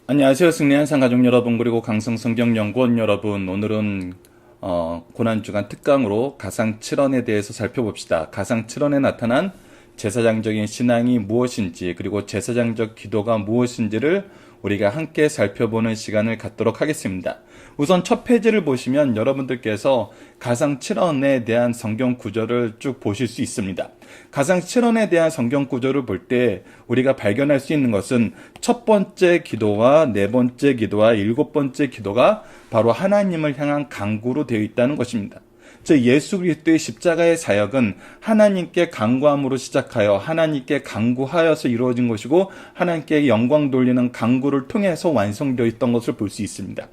안녕하세요. 승리한상 가족 여러분, 그리고 강성성경연구원 여러분. 오늘은 고난주간 특강으로 가상 7원에 대해서 살펴봅시다. 가상 7원에 나타난 제사장적인 신앙이 무엇인지, 그리고 제사장적 기도가 무엇인지를 우리가 함께 살펴보는 시간을 갖도록 하겠습니다. 우선 첫 페이지를 보시면 여러분들께서 가상 7원에 대한 성경 구절을 쭉 보실 수 있습니다. 가상 7원에 대한 성경 구절을 볼 때 우리가 발견할 수 있는 것은 첫 번째 기도와 네 번째 기도와 일곱 번째 기도가 바로 하나님을 향한 간구로 되어 있다는 것입니다. 즉 예수 그리스도의 십자가의 사역은 하나님께 간구함으로 시작하여 하나님께 간구하여서 이루어진 것이고, 하나님께 영광 돌리는 간구를 통해서 완성되어 있던 것을 볼 수 있습니다.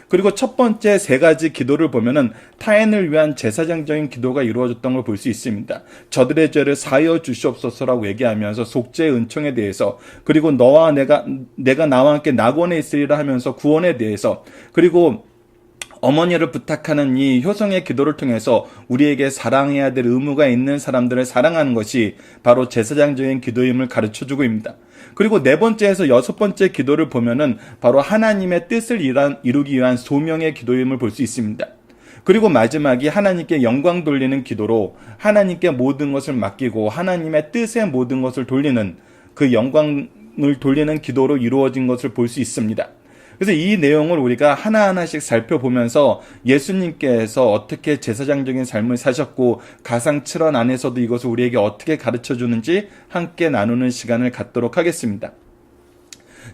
그리고 첫 번째 세 가지 기도를 보면은 타인을 위한 제사장적인 기도가 이루어졌던 걸 볼 수 있습니다. 저들의 죄를 사하여 주시옵소서라고 얘기하면서 속죄의 은총에 대해서, 그리고 너와 내가 나와 함께 낙원에 있으리라 하면서 구원에 대해서, 그리고 어머니를 부탁하는 이 효성의 기도를 통해서 우리에게 사랑해야 될 의무가 있는 사람들을 사랑하는 것이 바로 제사장적인 기도임을 가르쳐주고 있습니다. 그리고 네 번째에서 여섯 번째 기도를 보면은 바로 하나님의 뜻을 이루기 위한 소명의 기도임을 볼 수 있습니다. 그리고 마지막이 하나님께 영광 돌리는 기도로 하나님께 모든 것을 맡기고 하나님의 뜻에 모든 것을 돌리는, 그 영광을 돌리는 기도로 이루어진 것을 볼 수 있습니다. 그래서 이 내용을 우리가 하나하나씩 살펴보면서 예수님께서 어떻게 제사장적인 삶을 사셨고 가상 7원 안에서도 이것을 우리에게 어떻게 가르쳐 주는지 함께 나누는 시간을 갖도록 하겠습니다.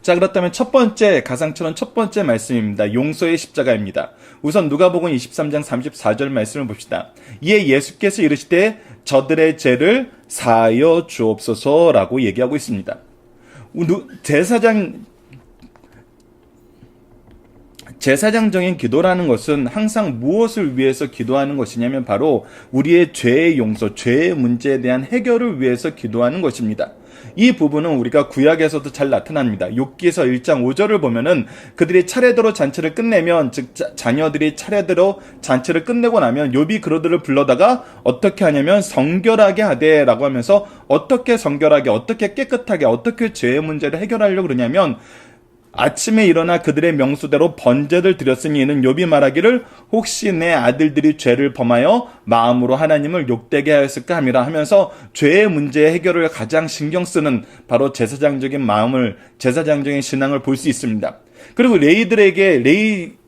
자, 그렇다면 첫 번째 가상 7원 첫 번째 말씀입니다. 용서의 십자가입니다. 우선 누가복음 23장 34절 말씀을 봅시다. 이에 예수께서 이르시되 저들의 죄를 사하여 주옵소서라고 얘기하고 있습니다. 제사장적인 기도라는 것은 항상 무엇을 위해서 기도하는 것이냐면 바로 우리의 죄의 용서, 죄의 문제에 대한 해결을 위해서 기도하는 것입니다. 이 부분은 우리가 구약에서도 잘 나타납니다. 욥기서 1장 5절을 보면은 그들이 차례대로 잔치를 끝내면, 즉 자녀들이 차례대로 잔치를 끝내고 나면 욥이 그들을 불러다가 어떻게 하냐면 성결하게 하되라고 하면서, 어떻게 성결하게, 어떻게 깨끗하게, 어떻게 죄의 문제를 해결하려고 그러냐면 아침에 일어나 그들의 명수대로 번제를 드렸으니 이는 욥이 말하기를 혹시 내 아들들이 죄를 범하여 마음으로 하나님을 욕되게 하였을까 함이라 하면서 죄의 문제 해결을 가장 신경 쓰는 바로 제사장적인 마음을, 제사장적인 신앙을 볼 수 있습니다. 그리고 레위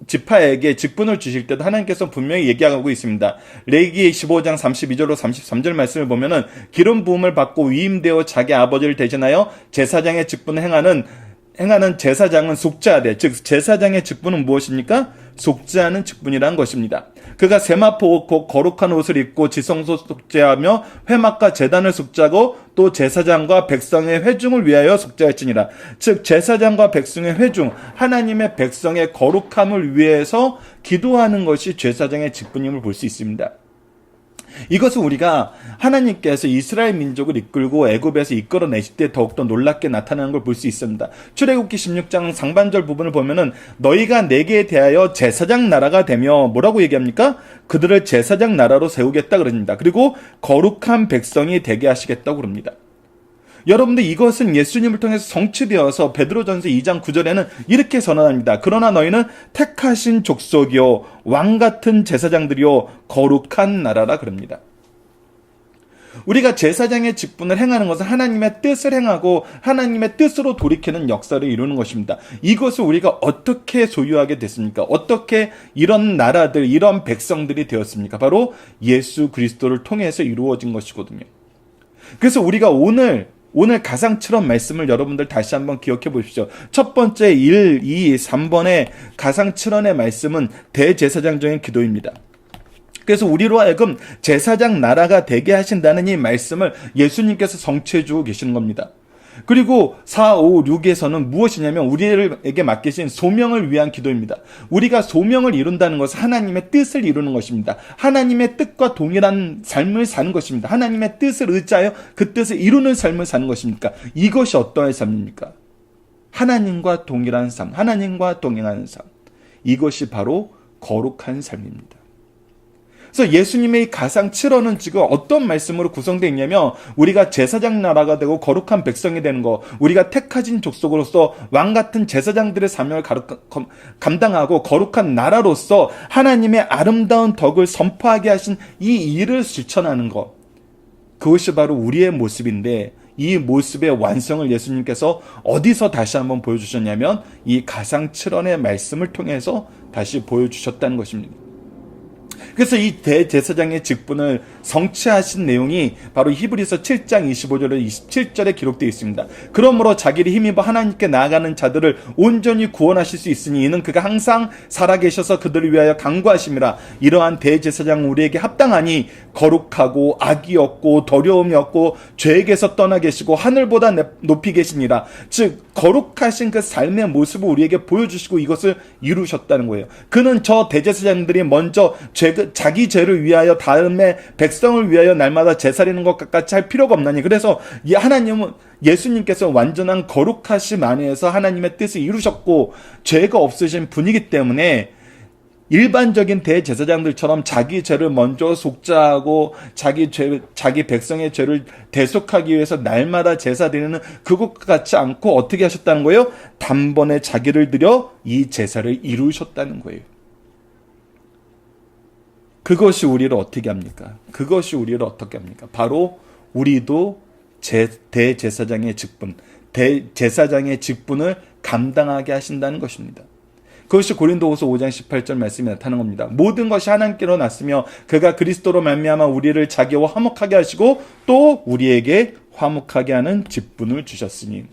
지파에게 직분을 주실 때도 하나님께서 분명히 얘기하고 있습니다. 레위기 15장 32절로 33절 말씀을 보면은 기름 부음을 받고 위임되어 자기 아버지를 대신하여 제사장의 직분을 행하는 제사장은 속죄하되, 즉 제사장의 직분은 무엇입니까? 속죄하는 직분이라는 것입니다. 그가 세마포 곧 거룩한 옷을 입고 지성소 속죄하며 회막과 제단을 속죄하고 또 제사장과 백성의 회중을 위하여 속죄할지니라. 즉 제사장과 백성의 회중, 하나님의 백성의 거룩함을 위해서 기도하는 것이 제사장의 직분임을 볼 수 있습니다. 이것은 우리가 하나님께서 이스라엘 민족을 이끌고 애굽에서 이끌어내실 때 더욱더 놀랍게 나타나는 걸 볼 수 있습니다. 출애굽기 16장 상반절 부분을 보면은 너희가 내게 대하여 제사장 나라가 되며 뭐라고 얘기합니까? 그들을 제사장 나라로 세우겠다 그럽니다. 그리고 거룩한 백성이 되게 하시겠다고 그럽니다. 여러분들 이것은 예수님을 통해서 성취되어서 베드로전서 2장 9절에는 이렇게 선언합니다. 그러나 너희는 택하신 족속이요 왕같은 제사장들이요 거룩한 나라라 그럽니다. 우리가 제사장의 직분을 행하는 것은 하나님의 뜻을 행하고 하나님의 뜻으로 돌이키는 역사를 이루는 것입니다. 이것을 우리가 어떻게 소유하게 됐습니까? 어떻게 이런 나라들, 이런 백성들이 되었습니까? 바로 예수 그리스도를 통해서 이루어진 것이거든요. 그래서 우리가 오늘 가상 7원 말씀을 여러분들 다시 한번 기억해 보십시오. 첫 번째 1, 2, 3번의 가상 7원의 말씀은 대제사장적인 기도입니다. 그래서 우리로 하여금 제사장 나라가 되게 하신다는 이 말씀을 예수님께서 성취해 주고 계시는 겁니다. 그리고 4, 5, 6에서는 무엇이냐면 우리에게 맡기신 소명을 위한 기도입니다. 우리가 소명을 이룬다는 것은 하나님의 뜻을 이루는 것입니다. 하나님의 뜻과 동일한 삶을 사는 것입니다. 하나님의 뜻을 의지하여 그 뜻을 이루는 삶을 사는 것입니까? 이것이 어떠한 삶입니까? 하나님과 동일한 삶, 하나님과 동행하는 삶. 이것이 바로 거룩한 삶입니다. 그래서 예수님의 이 가상 7원은 지금 어떤 말씀으로 구성되어 있냐면 우리가 제사장 나라가 되고 거룩한 백성이 되는 거, 우리가 택하신 족속으로서 왕 같은 제사장들의 사명을 감당하고 거룩한 나라로서 하나님의 아름다운 덕을 선포하게 하신 이 일을 실천하는 것, 그것이 바로 우리의 모습인데, 이 모습의 완성을 예수님께서 어디서 다시 한번 보여주셨냐면 이 가상 7원의 말씀을 통해서 다시 보여주셨다는 것입니다. 그래서 이 대제사장의 직분을 성취하신 내용이 바로 히브리서 7장 25절에 27절에 기록되어 있습니다. 그러므로 자기를 힘입어 하나님께 나아가는 자들을 온전히 구원하실 수 있으니 이는 그가 항상 살아계셔서 그들을 위하여 간구하심이라. 이러한 대제사장은 우리에게 합당하니 거룩하고 악이 없고 더러움이 없고 죄에게서 떠나 계시고 하늘보다 높이 계시니라. 즉 거룩하신 그 삶의 모습을 우리에게 보여주시고 이것을 이루셨다는 거예요. 그는 저 대제사장들이 먼저 자기 죄를 위하여 다음에 백성을 위하여 날마다 제사리는 것과 같이 할 필요가 없나니. 그래서 하나님은 예수님께서 완전한 거룩하심 안에서 하나님의 뜻을 이루셨고 죄가 없으신 분이기 때문에 일반적인 대제사장들처럼 자기 죄를 먼저 속죄하고 자기 백성의 죄를 대속하기 위해서 날마다 제사 드리는 그것과 같지 않고 어떻게 하셨다는 거예요? 단번에 자기를 들여 이 제사를 이루셨다는 거예요. 그것이 우리를 어떻게 합니까? 그것이 우리를 어떻게 합니까? 바로 우리도 대제사장의 직분, 대제사장의 직분을 감당하게 하신다는 것입니다. 그것이 고린도후서 5장 18절 말씀이 나타나는 겁니다. 모든 것이 하나님께로 났으며 그가 그리스도로 말미암아 우리를 자기와 화목하게 하시고 또 우리에게 화목하게 하는 직분을 주셨으니.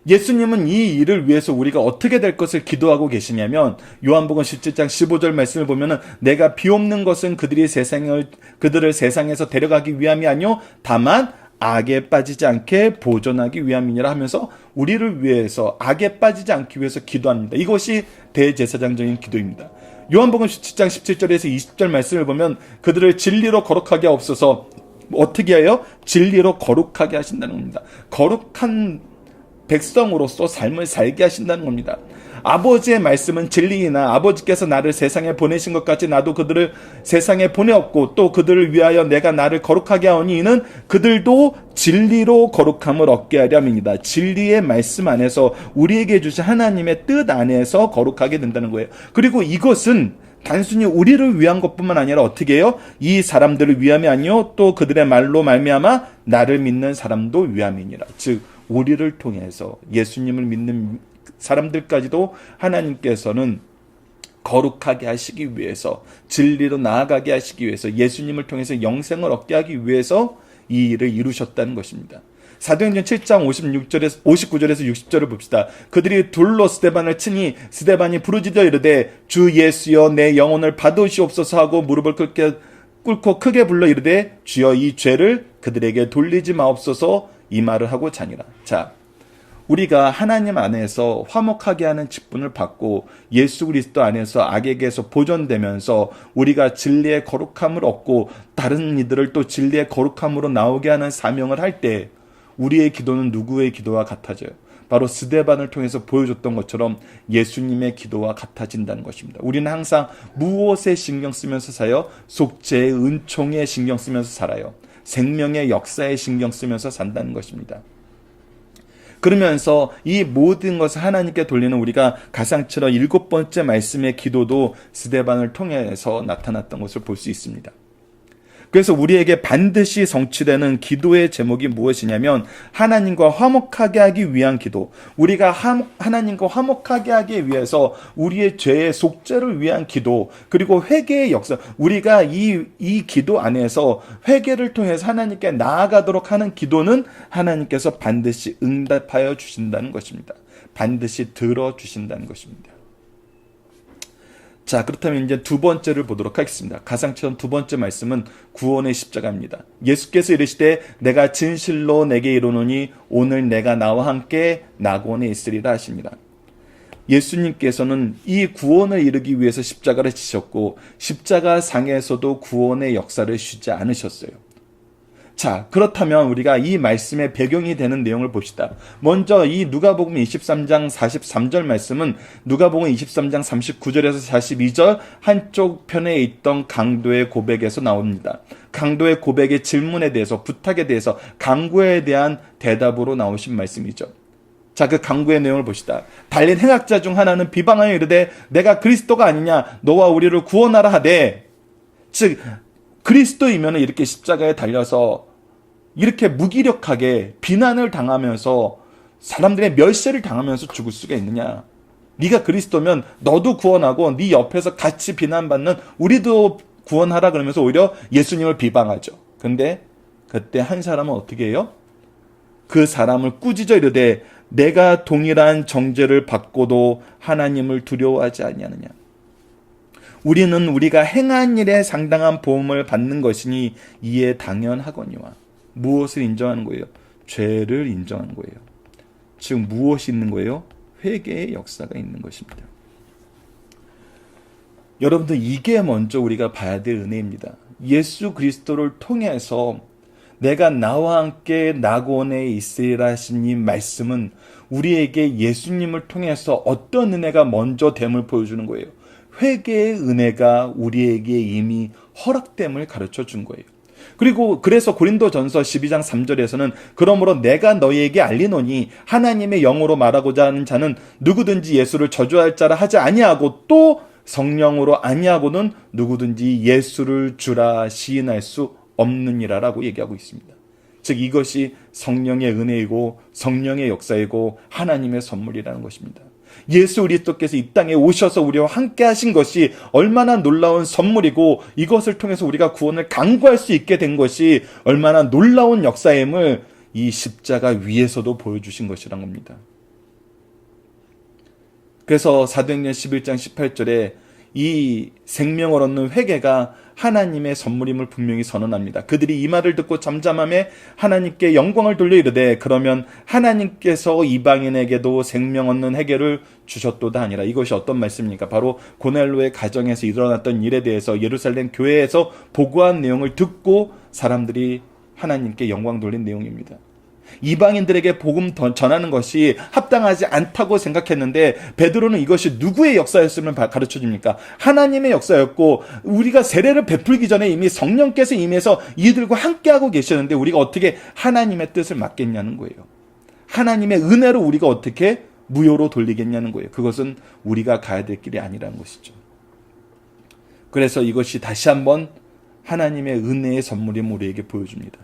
예수님은 이 일을 위해서 우리가 어떻게 될 것을 기도하고 계시냐면 요한복음 17장 15절 말씀을 보면은 내가 비옵는 것은 그들을 세상에서 데려가기 위함이 아니요 다만 악에 빠지지 않게 보존하기 위함이니라 하면서 우리를 위해서 악에 빠지지 않기 위해서 기도합니다. 이것이 대제사장적인 기도입니다. 요한복음 17장 17절에서 20절 말씀을 보면 그들을 진리로 거룩하게 하옵소서. 어떻게 하여? 진리로 거룩하게 하신다는 겁니다. 거룩한 백성으로서 삶을 살게 하신다는 겁니다. 아버지의 말씀은 진리이나 아버지께서 나를 세상에 보내신 것 같이 나도 그들을 세상에 보내었고 또 그들을 위하여 내가 나를 거룩하게 하오니 이는 그들도 진리로 거룩함을 얻게 하렴이니이다. 진리의 말씀 안에서 우리에게 주신 하나님의 뜻 안에서 거룩하게 된다는 거예요. 그리고 이것은 단순히 우리를 위한 것뿐만 아니라 어떻게 해요? 이 사람들을 위함이 아니요 또 그들의 말로 말미암아 나를 믿는 사람도 위함이니라. 즉 우리를 통해서 예수님을 믿는 사람들까지도 하나님께서는 거룩하게 하시기 위해서, 진리로 나아가게 하시기 위해서, 예수님을 통해서 영생을 얻게 하기 위해서 이 일을 이루셨다는 것입니다. 사도행전 7장 59절에서 60절을 봅시다. 그들이 둘로 스데반을 치니 스데반이 부르짖어 이르되 주 예수여 내 영혼을 받으시옵소서 하고 무릎을 꿇고 크게 불러 이르되 주여 이 죄를 그들에게 돌리지 마옵소서 이 말을 하고 자니라. 자, 우리가 하나님 안에서 화목하게 하는 직분을 받고 예수 그리스도 안에서 악에게서 보존되면서 우리가 진리의 거룩함을 얻고 다른 이들을 또 진리의 거룩함으로 나오게 하는 사명을 할 때 우리의 기도는 누구의 기도와 같아져요? 바로 스데반을 통해서 보여줬던 것처럼 예수님의 기도와 같아진다는 것입니다. 우리는 항상 무엇에 신경 쓰면서 살아요? 속죄의 은총에 신경 쓰면서 살아요. 생명의 역사에 신경 쓰면서 산다는 것입니다. 그러면서 이 모든 것을 하나님께 돌리는 우리가 가상처럼 7번째 말씀의 기도도 스데반을 통해서 나타났던 것을 볼 수 있습니다. 그래서 우리에게 반드시 성취되는 기도의 제목이 무엇이냐면 하나님과 화목하게 하기 위한 기도. 우리가 하나님과 화목하게 하기 위해서 우리의 죄의 속죄를 위한 기도, 그리고 회개의 역사. 우리가 이 기도 안에서 회개를 통해서 하나님께 나아가도록 하는 기도는 하나님께서 반드시 응답하여 주신다는 것입니다. 반드시 들어주신다는 것입니다. 자, 그렇다면 이제 두 번째를 보도록 하겠습니다. 가상처럼 두 번째 말씀은 구원의 십자가입니다. 예수께서 이르시되 내가 진실로 내게 이르노니 오늘 내가 나와 함께 낙원에 있으리라 하십니다. 예수님께서는 이 구원을 이루기 위해서 십자가를 지셨고 십자가 상에서도 구원의 역사를 쉬지 않으셨어요. 자, 그렇다면 우리가 이 말씀의 배경이 되는 내용을 봅시다. 먼저 이 누가복음 23장 43절 말씀은 누가복음 23장 39절에서 42절 한쪽 편에 있던 강도의 고백에서 나옵니다. 강도의 고백의 질문에 대해서, 부탁에 대해서, 강구에 대한 대답으로 나오신 말씀이죠. 자, 그 강구의 내용을 봅시다. 달린 행악자 중 하나는 비방하여 이르되 내가 그리스도가 아니냐, 너와 우리를 구원하라 하되, 즉 그리스도이면 이렇게 십자가에 달려서 이렇게 무기력하게 비난을 당하면서 사람들의 멸시를 당하면서 죽을 수가 있느냐? 네가 그리스도면 너도 구원하고 네 옆에서 같이 비난받는 우리도 구원하라 그러면서 오히려 예수님을 비방하죠. 근데 그때 한 사람은 어떻게 해요? 그 사람을 꾸짖어 이르되 내가 동일한 정죄를 받고도 하나님을 두려워하지 아니하느냐? 우리는 우리가 행한 일에 상당한 보험을 받는 것이니 이에 당연하거니와. 무엇을 인정하는 거예요? 죄를 인정하는 거예요. 즉 무엇이 있는 거예요? 회개의 역사가 있는 것입니다. 여러분들, 이게 먼저 우리가 봐야 될 은혜입니다. 예수 그리스도를 통해서 내가 나와 함께 낙원에 있으리라 하신 이 말씀은 우리에게 예수님을 통해서 어떤 은혜가 먼저 됨을 보여주는 거예요. 회개의 은혜가 우리에게 이미 허락됨을 가르쳐 준 거예요. 그리고 그래서 고린도전서 12장 3절에서는 그러므로 내가 너희에게 알리노니 하나님의 영으로 말하고자 하는 자는 누구든지 예수를 저주할 자라 하지 아니하고 또 성령으로 아니하고는 누구든지 예수를 주라 시인할 수 없느니라라고 얘기하고 있습니다. 즉 이것이 성령의 은혜이고 성령의 역사이고 하나님의 선물이라는 것입니다. 예수 그리스도께서 이 땅에 오셔서 우리와 함께 하신 것이 얼마나 놀라운 선물이고 이것을 통해서 우리가 구원을 강구할 수 있게 된 것이 얼마나 놀라운 역사임을 이 십자가 위에서도 보여주신 것이란 겁니다. 그래서 사도행전 11장 18절에 이 생명을 얻는 회개가 하나님의 선물임을 분명히 선언합니다. 그들이 이 말을 듣고 잠잠함에 하나님께 영광을 돌려 이르되 그러면 하나님께서 이방인에게도 생명 얻는 회개를 주셨도다 아니라. 이것이 어떤 말씀입니까? 바로 고넬로의 가정에서 일어났던 일에 대해서 예루살렘 교회에서 보고한 내용을 듣고 사람들이 하나님께 영광 돌린 내용입니다. 이방인들에게 복음 전하는 것이 합당하지 않다고 생각했는데 베드로는 이것이 누구의 역사였음을 가르쳐 줍니까? 하나님의 역사였고 우리가 세례를 베풀기 전에 이미 성령께서 임해서 이들과 함께하고 계셨는데 우리가 어떻게 하나님의 뜻을 맡겠냐는 거예요. 하나님의 은혜로 우리가 어떻게 무효로 돌리겠냐는 거예요. 그것은 우리가 가야 될 길이 아니라는 것이죠. 그래서 이것이 다시 한번 하나님의 은혜의 선물임을 우리에게 보여줍니다.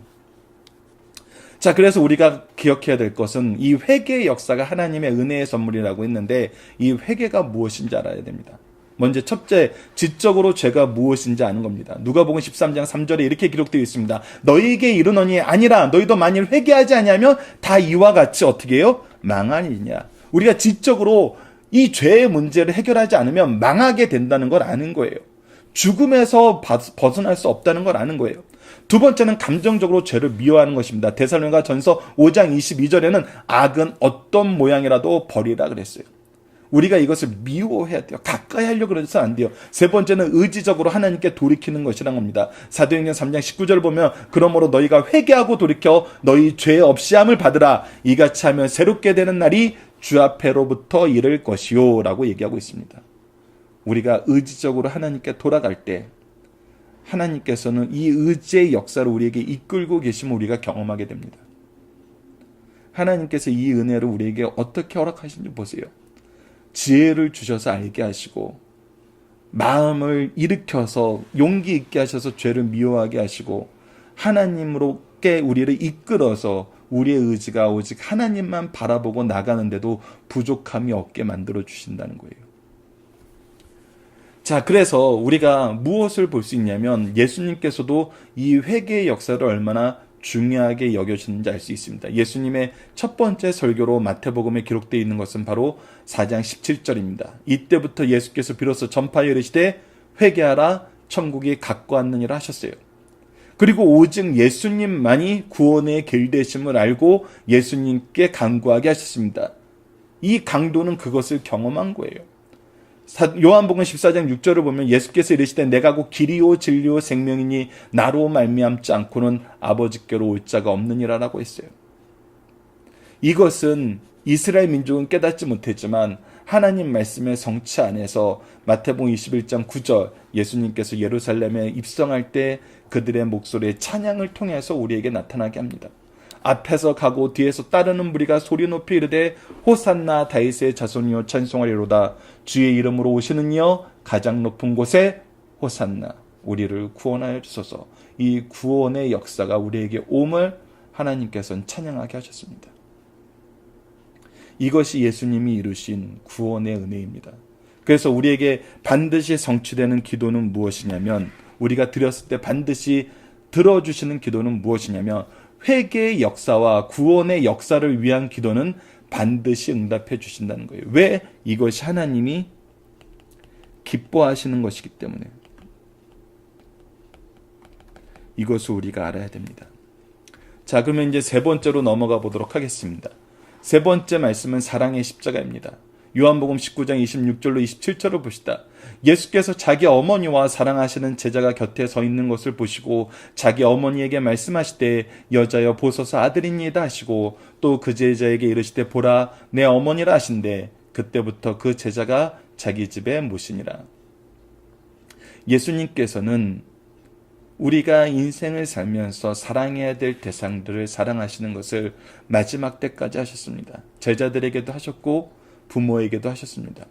자, 그래서 우리가 기억해야 될 것은 이 회개의 역사가 하나님의 은혜의 선물이라고 했는데 이 회개가 무엇인지 알아야 됩니다. 먼저 첫째, 지적으로 죄가 무엇인지 아는 겁니다. 누가복음 13장 3절에 이렇게 기록되어 있습니다. 너희에게 이르노니 아니라 너희도 만일 회개하지 아니하면 다 이와 같이 어떻게 해요? 망하니냐. 우리가 지적으로 이 죄의 문제를 해결하지 않으면 망하게 된다는 걸 아는 거예요. 죽음에서 벗어날 수 없다는 걸 아는 거예요. 두 번째는 감정적으로 죄를 미워하는 것입니다. 데살로니가 전서 5장 22절에는 악은 어떤 모양이라도 버리라 그랬어요. 우리가 이것을 미워해야 돼요. 가까이 하려고 그래서 안 돼요. 세 번째는 의지적으로 하나님께 돌이키는 것이란 겁니다. 사도행전 3장 19절을 보면 그러므로 너희가 회개하고 돌이켜 너희 죄 없이함을 받으라. 이같이 하면 새롭게 되는 날이 주 앞에로부터 이를 것이요 라고 얘기하고 있습니다. 우리가 의지적으로 하나님께 돌아갈 때 하나님께서는 이 의지의 역사를 우리에게 이끌고 계심을 우리가 경험하게 됩니다. 하나님께서 이 은혜를 우리에게 어떻게 허락하신지 보세요. 지혜를 주셔서 알게 하시고 마음을 일으켜서 용기 있게 하셔서 죄를 미워하게 하시고 하나님으로께 우리를 이끌어서 우리의 의지가 오직 하나님만 바라보고 나가는데도 부족함이 없게 만들어 주신다는 거예요. 자, 그래서 우리가 무엇을 볼 수 있냐면 예수님께서도 이 회개의 역사를 얼마나 중요하게 여겨주는지 알 수 있습니다. 예수님의 첫 번째 설교로 마태복음에 기록되어 있는 것은 바로 4장 17절입니다. 이때부터 예수께서 비로소 전파하여 이르시되 회개하라 천국이 가까웠느니라 하셨어요. 그리고 오직 예수님만이 구원의 길 되심을 알고 예수님께 간구하게 하셨습니다. 이 강도는 그것을 경험한 거예요. 요한복음 14장 6절을 보면 예수께서 이르시되 내가 곧 길이요 진리요 생명이니 나로 말미암지 않고는 아버지께로 올 자가 없느니라라고 했어요. 이것은 이스라엘 민족은 깨닫지 못했지만 하나님 말씀의 성취 안에서 마태복음 21장 9절 예수님께서 예루살렘에 입성할 때 그들의 목소리의 찬양을 통해서 우리에게 나타나게 합니다. 앞에서 가고 뒤에서 따르는 무리가 소리 높이 이르되 호산나 다윗의 자손이여 찬송하리로다. 주의 이름으로 오시는 이여 가장 높은 곳에 호산나. 우리를 구원하여 주소서. 이 구원의 역사가 우리에게 옴을 하나님께서는 찬양하게 하셨습니다. 이것이 예수님이 이루신 구원의 은혜입니다. 그래서 우리에게 반드시 성취되는 기도는 무엇이냐면, 우리가 드렸을 때 반드시 들어주시는 기도는 무엇이냐면, 회개의 역사와 구원의 역사를 위한 기도는 반드시 응답해 주신다는 거예요. 왜? 이것이 하나님이 기뻐하시는 것이기 때문에. 이것을 우리가 알아야 됩니다. 자, 그러면 이제 세 번째로 넘어가 보도록 하겠습니다. 세 번째 말씀은 사랑의 십자가입니다. 요한복음 19장 26절로 27절을 보시다. 예수께서 자기 어머니와 사랑하시는 제자가 곁에 서 있는 것을 보시고 자기 어머니에게 말씀하시되 여자여 보소서 아들이니이다 하시고 또 그 제자에게 이르시되 보라 내 어머니라 하신대 그때부터 그 제자가 자기 집에 모시니라. 예수님께서는 우리가 인생을 살면서 사랑해야 될 대상들을 사랑하시는 것을 마지막 때까지 하셨습니다. 제자들에게도 하셨고 부모에게도 하셨습니다.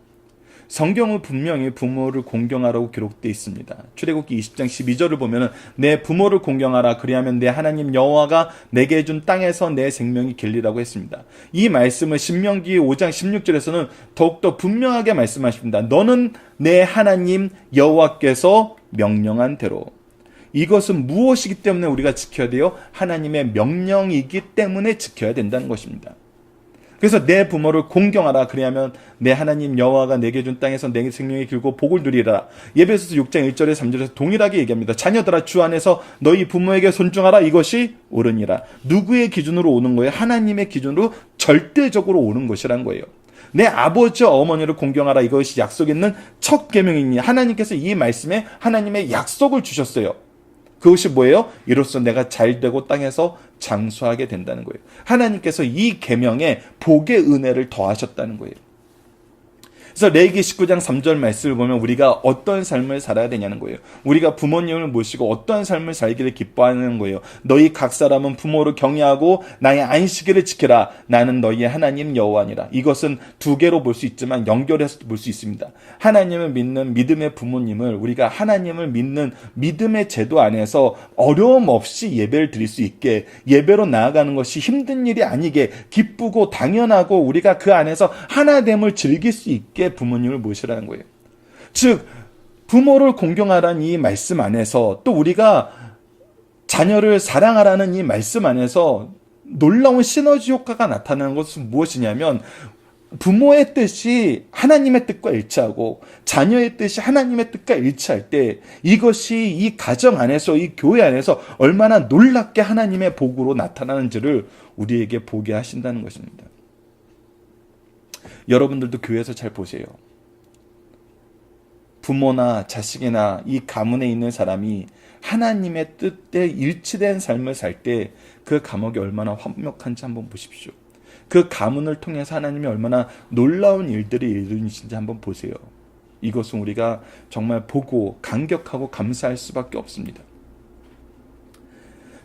성경은 분명히 부모를 공경하라고 기록되어 있습니다. 출애굽기 20장 12절을 보면 내 부모를 공경하라 그리하면 내 하나님 여호와가 내게 준 땅에서 내 생명이 길리라고 했습니다. 이 말씀을 신명기 5장 16절에서는 더욱더 분명하게 말씀하십니다. 너는 내 하나님 여호와께서 명령한 대로. 이것은 무엇이기 때문에 우리가 지켜야 돼요? 하나님의 명령이기 때문에 지켜야 된다는 것입니다. 그래서 내 부모를 공경하라 그리하면 내 하나님 여호와가 내게 준 땅에서 내 생명이 길고 복을 누리라. 에베소서 6장 1절에 3절에서 동일하게 얘기합니다. 자녀들아 주 안에서 너희 부모에게 손중하라. 이것이 옳으니라. 누구의 기준으로 오는 거예요? 하나님의 기준으로 절대적으로 오는 것이란 거예요. 내 아버지와 어머니를 공경하라. 이것이 약속 있는 첫 계명이니 하나님께서 이 말씀에 하나님의 약속을 주셨어요. 그것이 뭐예요? 이로써 내가 잘되고 땅에서 장수하게 된다는 거예요. 하나님께서 이 계명에 복의 은혜를 더하셨다는 거예요. 그래서 레위기 19장 3절 말씀을 보면 우리가 어떤 삶을 살아야 되냐는 거예요. 우리가 부모님을 모시고 어떤 삶을 살기를 기뻐하는 거예요. 너희 각 사람은 부모를 경외하고 나의 안식일을 지켜라. 나는 너희의 하나님 여호와니라. 이것은 두 개로 볼 수 있지만 연결해서 볼 수 있습니다. 하나님을 믿는 믿음의 부모님을 우리가 하나님을 믿는 믿음의 제도 안에서 어려움 없이 예배를 드릴 수 있게, 예배로 나아가는 것이 힘든 일이 아니게 기쁘고 당연하고 우리가 그 안에서 하나됨을 즐길 수 있게 부모님을 모시라는 거예요. 즉 부모를 공경하라는 이 말씀 안에서 또 우리가 자녀를 사랑하라는 이 말씀 안에서 놀라운 시너지 효과가 나타나는 것은 무엇이냐면 부모의 뜻이 하나님의 뜻과 일치하고 자녀의 뜻이 하나님의 뜻과 일치할 때 이것이 이 가정 안에서 이 교회 안에서 얼마나 놀랍게 하나님의 복으로 나타나는지를 우리에게 보게 하신다는 것입니다. 여러분들도 교회에서 잘 보세요. 부모나 자식이나 이 가문에 있는 사람이 하나님의 뜻에 일치된 삶을 살 때 그 가목이 얼마나 화목한지 한번 보십시오. 그 가문을 통해서 하나님이 얼마나 놀라운 일들을 이루시는지 한번 보세요. 이것은 우리가 정말 보고 감격하고 감사할 수밖에 없습니다.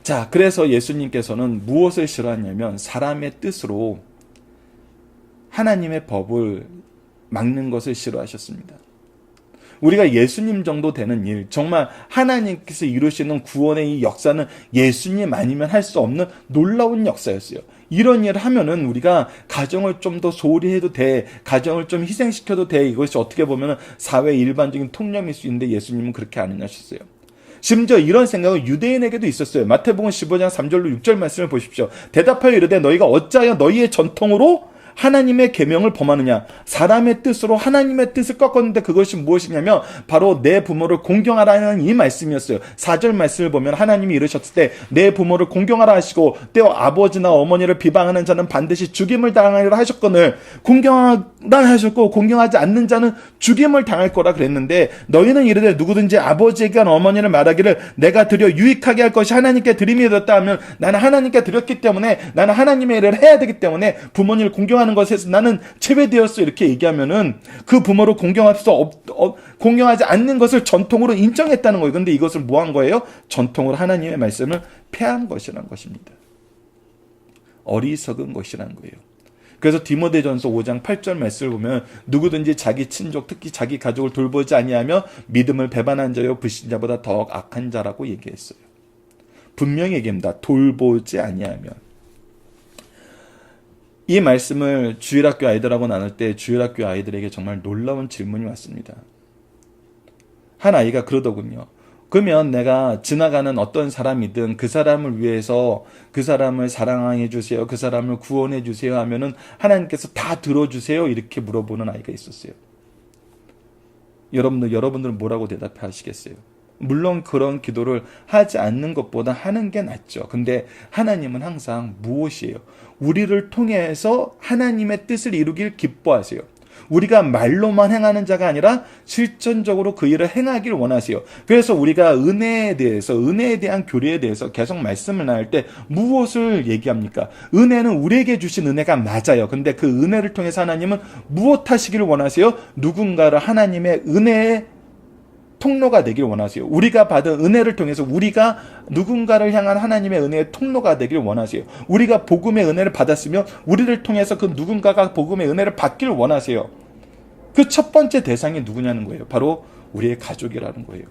자, 그래서 예수님께서는 무엇을 싫어하냐면 사람의 뜻으로 하나님의 법을 막는 것을 싫어하셨습니다. 우리가 예수님 정도 되는 일, 정말 하나님께서 이루시는 구원의 이 역사는 예수님 아니면 할 수 없는 놀라운 역사였어요. 이런 일을 하면은 우리가 가정을 좀 더 소홀히 해도 돼, 가정을 좀 희생시켜도 돼, 이것이 어떻게 보면 사회 일반적인 통념일 수 있는데 예수님은 그렇게 안 하셨어요. 심지어 이런 생각은 유대인에게도 있었어요. 마태복음 15장 3절로 6절 말씀을 보십시오. 대답하여 이르되 너희가 어찌하여 너희의 전통으로 하나님의 계명을 범하느냐? 사람의 뜻으로 하나님의 뜻을 꺾었는데 그것이 무엇이냐면 바로 내 부모를 공경하라는 이 말씀이었어요. 4절 말씀을 보면 하나님이 이르셨을 때 내 부모를 공경하라 하시고 때와 아버지나 어머니를 비방하는 자는 반드시 죽임을 당하리라 하셨거늘 공경하라 하셨고 공경하지 않는 자는 죽임을 당할 거라 그랬는데 너희는 이르되 누구든지 아버지에게 어머니를 말하기를 내가 드려 유익하게 할 것이 하나님께 드림이 되었다 하면 나는 하나님께 드렸기 때문에 나는 하나님의 일을 해야 되기 때문에 부모님을 공경하는 것에서 나는 제외되었어 이렇게 얘기하면은 그 부모를 공경하지 않는 것을 전통으로 인정했다는 거예요. 근데 이것을 뭐 한 거예요? 전통으로 하나님의 말씀을 폐한 것이라는 것입니다. 어리석은 것이라는 거예요. 그래서 디모데전서 5장 8절 말씀을 보면 누구든지 자기 친족 특히 자기 가족을 돌보지 아니하며 믿음을 배반한 자요 불신자보다 더 악한 자라고 얘기했어요. 분명히 얘기합니다. 돌보지 아니하면. 이 말씀을 주일학교 아이들하고 나눌 때 주일학교 아이들에게 정말 놀라운 질문이 왔습니다. 한 아이가 그러더군요. 그러면 내가 지나가는 어떤 사람이든 그 사람을 위해서 그 사람을 사랑해 주세요. 그 사람을 구원해 주세요 하면은 하나님께서 다 들어주세요. 이렇게 물어보는 아이가 있었어요. 여러분들은 뭐라고 대답하시겠어요? 물론 그런 기도를 하지 않는 것보다 하는 게 낫죠. 근데 하나님은 항상 무엇이에요? 우리를 통해서 하나님의 뜻을 이루길 기뻐하세요. 우리가 말로만 행하는 자가 아니라 실천적으로 그 일을 행하길 원하세요. 그래서 우리가 은혜에 대한 교리에 대해서 계속 말씀을 나눌 때 무엇을 얘기합니까? 은혜는 우리에게 주신 은혜가 맞아요. 근데 그 은혜를 통해서 하나님은 무엇 하시기를 원하세요? 누군가를 하나님의 은혜의 통로가 되길 원하세요. 우리가 받은 은혜를 통해서 우리가 누군가를 향한 하나님의 은혜의 통로가 되길 원하세요. 우리가 복음의 은혜를 받았으면 우리를 통해서 그 누군가가 복음의 은혜를 받길 원하세요. 그 첫 번째 대상이 누구냐는 거예요. 바로 우리의 가족이라는 거예요.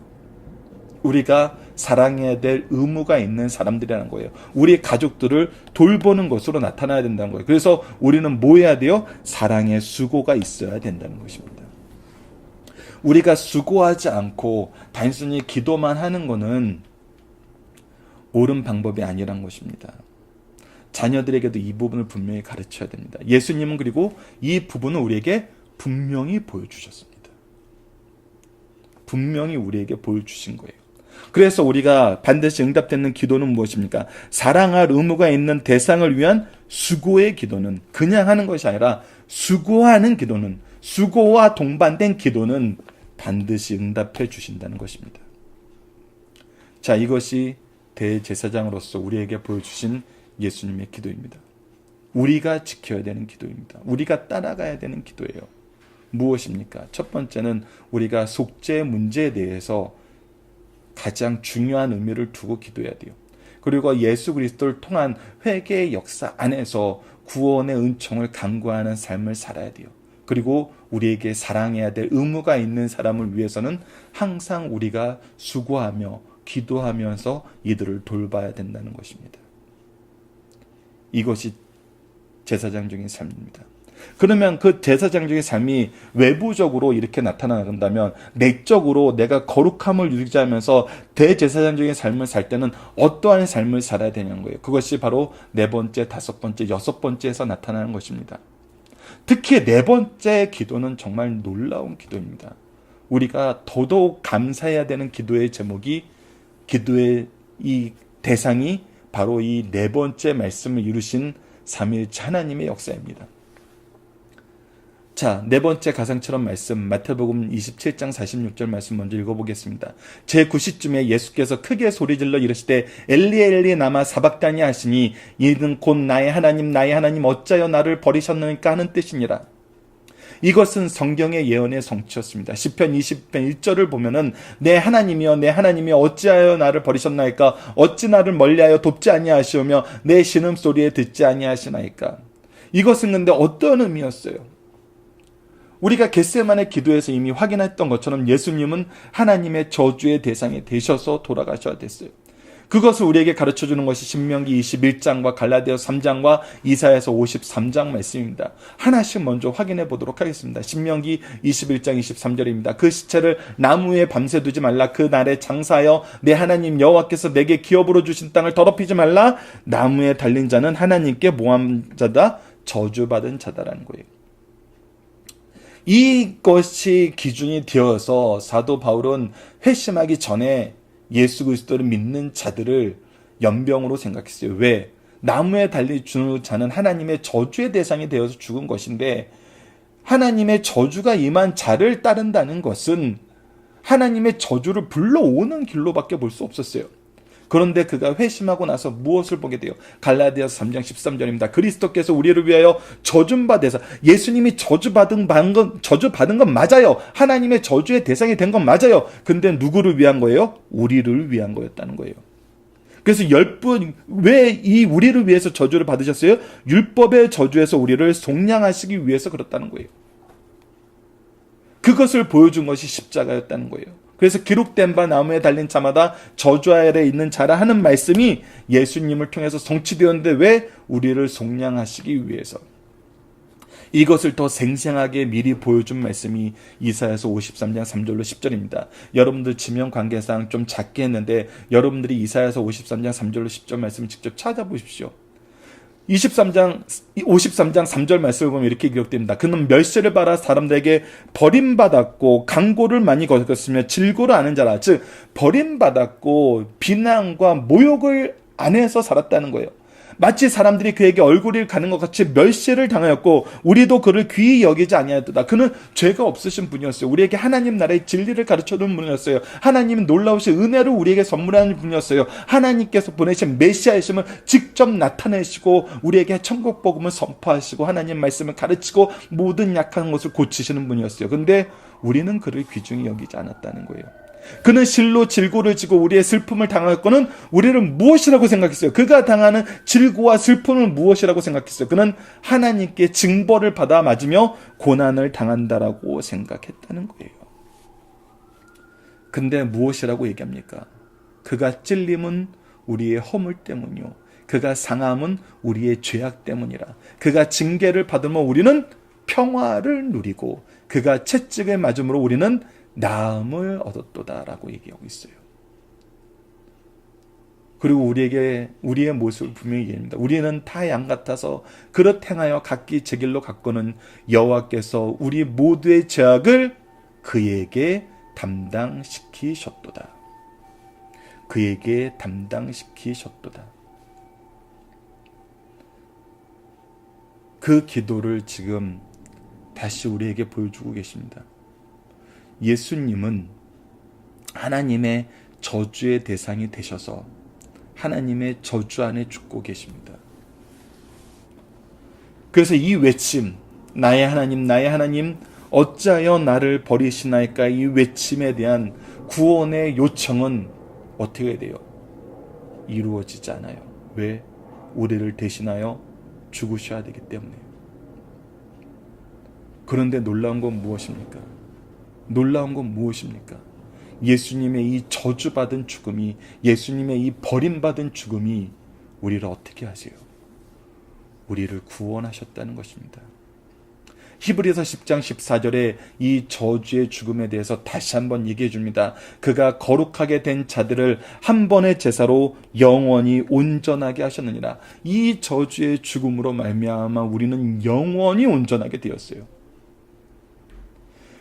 우리가 사랑해야 될 의무가 있는 사람들이라는 거예요. 우리의 가족들을 돌보는 것으로 나타나야 된다는 거예요. 그래서 우리는 뭐 해야 돼요? 사랑의 수고가 있어야 된다는 것입니다. 우리가 수고하지 않고 단순히 기도만 하는 것은 옳은 방법이 아니란 것입니다. 자녀들에게도 이 부분을 분명히 가르쳐야 됩니다. 예수님은 그리고 이 부분을 우리에게 분명히 보여주셨습니다. 분명히 우리에게 보여주신 거예요. 그래서 우리가 반드시 응답되는 기도는 무엇입니까? 사랑할 의무가 있는 대상을 위한 수고의 기도는 그냥 하는 것이 아니라 수고하는 기도는 수고와 동반된 기도는 반드시 응답해 주신다는 것입니다. 자, 이것이 대제사장으로서 우리에게 보여주신 예수님의 기도입니다. 우리가 지켜야 되는 기도입니다. 우리가 따라가야 되는 기도예요. 무엇입니까? 첫 번째는 우리가 속죄 문제에 대해서 가장 중요한 의미를 두고 기도해야 돼요. 그리고 예수 그리스도를 통한 회개의 역사 안에서 구원의 은총을 간구하는 삶을 살아야 돼요. 그리고 우리에게 사랑해야 될 의무가 있는 사람을 위해서는 항상 우리가 수고하며 기도하면서 이들을 돌봐야 된다는 것입니다. 이것이 제사장적인 삶입니다. 그러면 그 제사장적인 삶이 외부적으로 이렇게 나타난다면 내적으로 내가 거룩함을 유지하면서 대제사장적인 삶을 살 때는 어떠한 삶을 살아야 되냐는 거예요. 그것이 바로 네 번째, 다섯 번째, 여섯 번째에서 나타나는 것입니다. 특히 네 번째 기도는 정말 놀라운 기도입니다. 우리가 더더욱 감사해야 되는 기도의 제목이 기도의 이 대상이 바로 이 네 번째 말씀을 이루신 삼위일체 하나님의 역사입니다. 자, 네 번째 가상처럼 말씀 마태복음 27장 46절 말씀 먼저 읽어보겠습니다. 제9시쯤에 예수께서 크게 소리질러 이르시되 엘리 엘리 나마 사박다니 하시니 이는 곧 나의 하나님 어찌하여 나를 버리셨느니까 하는 뜻이니라. 이것은 성경의 예언의 성취였습니다. 시편 20편 1절을 보면은 내 하나님이여 어찌하여 나를 버리셨나이까 어찌 나를 멀리하여 돕지 아니하시오며 내 신음소리에 듣지 아니하시나이까. 이것은 근데 어떤 의미였어요? 우리가 겟세마네 기도에서 이미 확인했던 것처럼 예수님은 하나님의 저주의 대상이 되셔서 돌아가셔야 됐어요. 그것을 우리에게 가르쳐주는 것이 신명기 21장과 갈라디아서 3장과 이사야서 53장 말씀입니다. 하나씩 먼저 확인해 보도록 하겠습니다. 신명기 21장 23절입니다. 그 시체를 나무 위에 밤새 두지 말라. 그 날에 장사하여 내 하나님 여호와께서 내게 기업으로 주신 땅을 더럽히지 말라. 나무에 달린 자는 하나님께 모함자다. 저주받은 자다라는 거예요. 이것이 기준이 되어서 사도 바울은 회심하기 전에 예수 그리스도를 믿는 자들을 연병으로 생각했어요. 왜? 나무에 달린 자는 하나님의 저주의 대상이 되어서 죽은 것인데, 하나님의 저주가 임한 자를 따른다는 것은 하나님의 저주를 불러오는 길로밖에 볼 수 없었어요. 그런데 그가 회심하고 나서 무엇을 보게 돼요? 갈라디아서 3장 13절입니다. 그리스도께서 우리를 위하여 저준 바 되사, 예수님이 저주받은 건 맞아요. 하나님의 저주의 대상이 된 건 맞아요. 근데 누구를 위한 거예요? 우리를 위한 거였다는 거예요. 그래서 10분, 왜 이 우리를 위해서 저주를 받으셨어요? 율법의 저주에서 우리를 속량하시기 위해서 그렇다는 거예요. 그것을 보여준 것이 십자가였다는 거예요. 그래서 기록된 바 나무에 달린 자마다 저주 아래 있는 자라 하는 말씀이 예수님을 통해서 성취되었는데, 왜? 우리를 속량하시기 위해서. 이것을 더 생생하게 미리 보여준 말씀이 이사야서 53장 3절로 10절입니다. 여러분들 지명 관계상 좀 작게 했는데 여러분들이 이사야서 53장 3절로 10절 말씀을 직접 찾아보십시오. 53장 3절 말씀을 보면 이렇게 기록됩니다. 그는 멸시를 받아 사람들에게 버림받았고 강고를 많이 겪었으며 질고를 아는 자라. 즉 버림받았고 비난과 모욕을 안에서 살았다는 거예요. 마치 사람들이 그에게 얼굴을 가는 것 같이 멸시를 당하였고 우리도 그를 귀히 여기지 아니하였도다. 그는 죄가 없으신 분이었어요. 우리에게 하나님 나라의 진리를 가르쳐주는 분이었어요. 하나님은 놀라우신 은혜를 우리에게 선물하는 분이었어요. 하나님께서 보내신 메시아이심을 직접 나타내시고 우리에게 천국 복음을 선포하시고 하나님 말씀을 가르치고 모든 약한 것을 고치시는 분이었어요. 근데 우리는 그를 귀중히 여기지 않았다는 거예요. 그는 실로 질고를 지고 우리의 슬픔을 당하였고는 우리를 무엇이라고 생각했어요? 그가 당하는 질고와 슬픔을 무엇이라고 생각했어요? 그는 하나님께 징벌을 받아 맞으며 고난을 당한다라고 생각했다는 거예요. 근데 무엇이라고 얘기합니까? 그가 찔림은 우리의 허물 때문이요, 그가 상함은 우리의 죄악 때문이라. 그가 징계를 받으면 우리는 평화를 누리고 그가 채찍을 맞음으로 우리는 나음을 얻었도다라고 얘기하고 있어요. 그리고 우리에게 우리의 모습을 분명히 얘기합니다. 우리는 다 양 같아서 그릇 행하여 각기 제 길로 갔거는 여호와께서 우리 모두의 죄악을 그에게 담당시키셨도다. 그에게 담당시키셨도다. 그 기도를 지금 다시 우리에게 보여주고 계십니다. 예수님은 하나님의 저주의 대상이 되셔서 하나님의 저주 안에 죽고 계십니다. 그래서 이 외침, 나의 하나님 어찌하여 나를 버리시나이까, 이 외침에 대한 구원의 요청은 어떻게 돼요? 이루어지지 않아요. 왜? 우리를 대신하여 죽으셔야 되기 때문에. 그런데 놀라운 건 무엇입니까? 예수님의 이 저주받은 죽음이, 예수님의 이 버림받은 죽음이 우리를 어떻게 하세요? 우리를 구원하셨다는 것입니다. 히브리서 10장 14절에 이 저주의 죽음에 대해서 다시 한번 얘기해 줍니다. 그가 거룩하게 된 자들을 한 번의 제사로 영원히 온전하게 하셨느니라. 이 저주의 죽음으로 말미암아 우리는 영원히 온전하게 되었어요.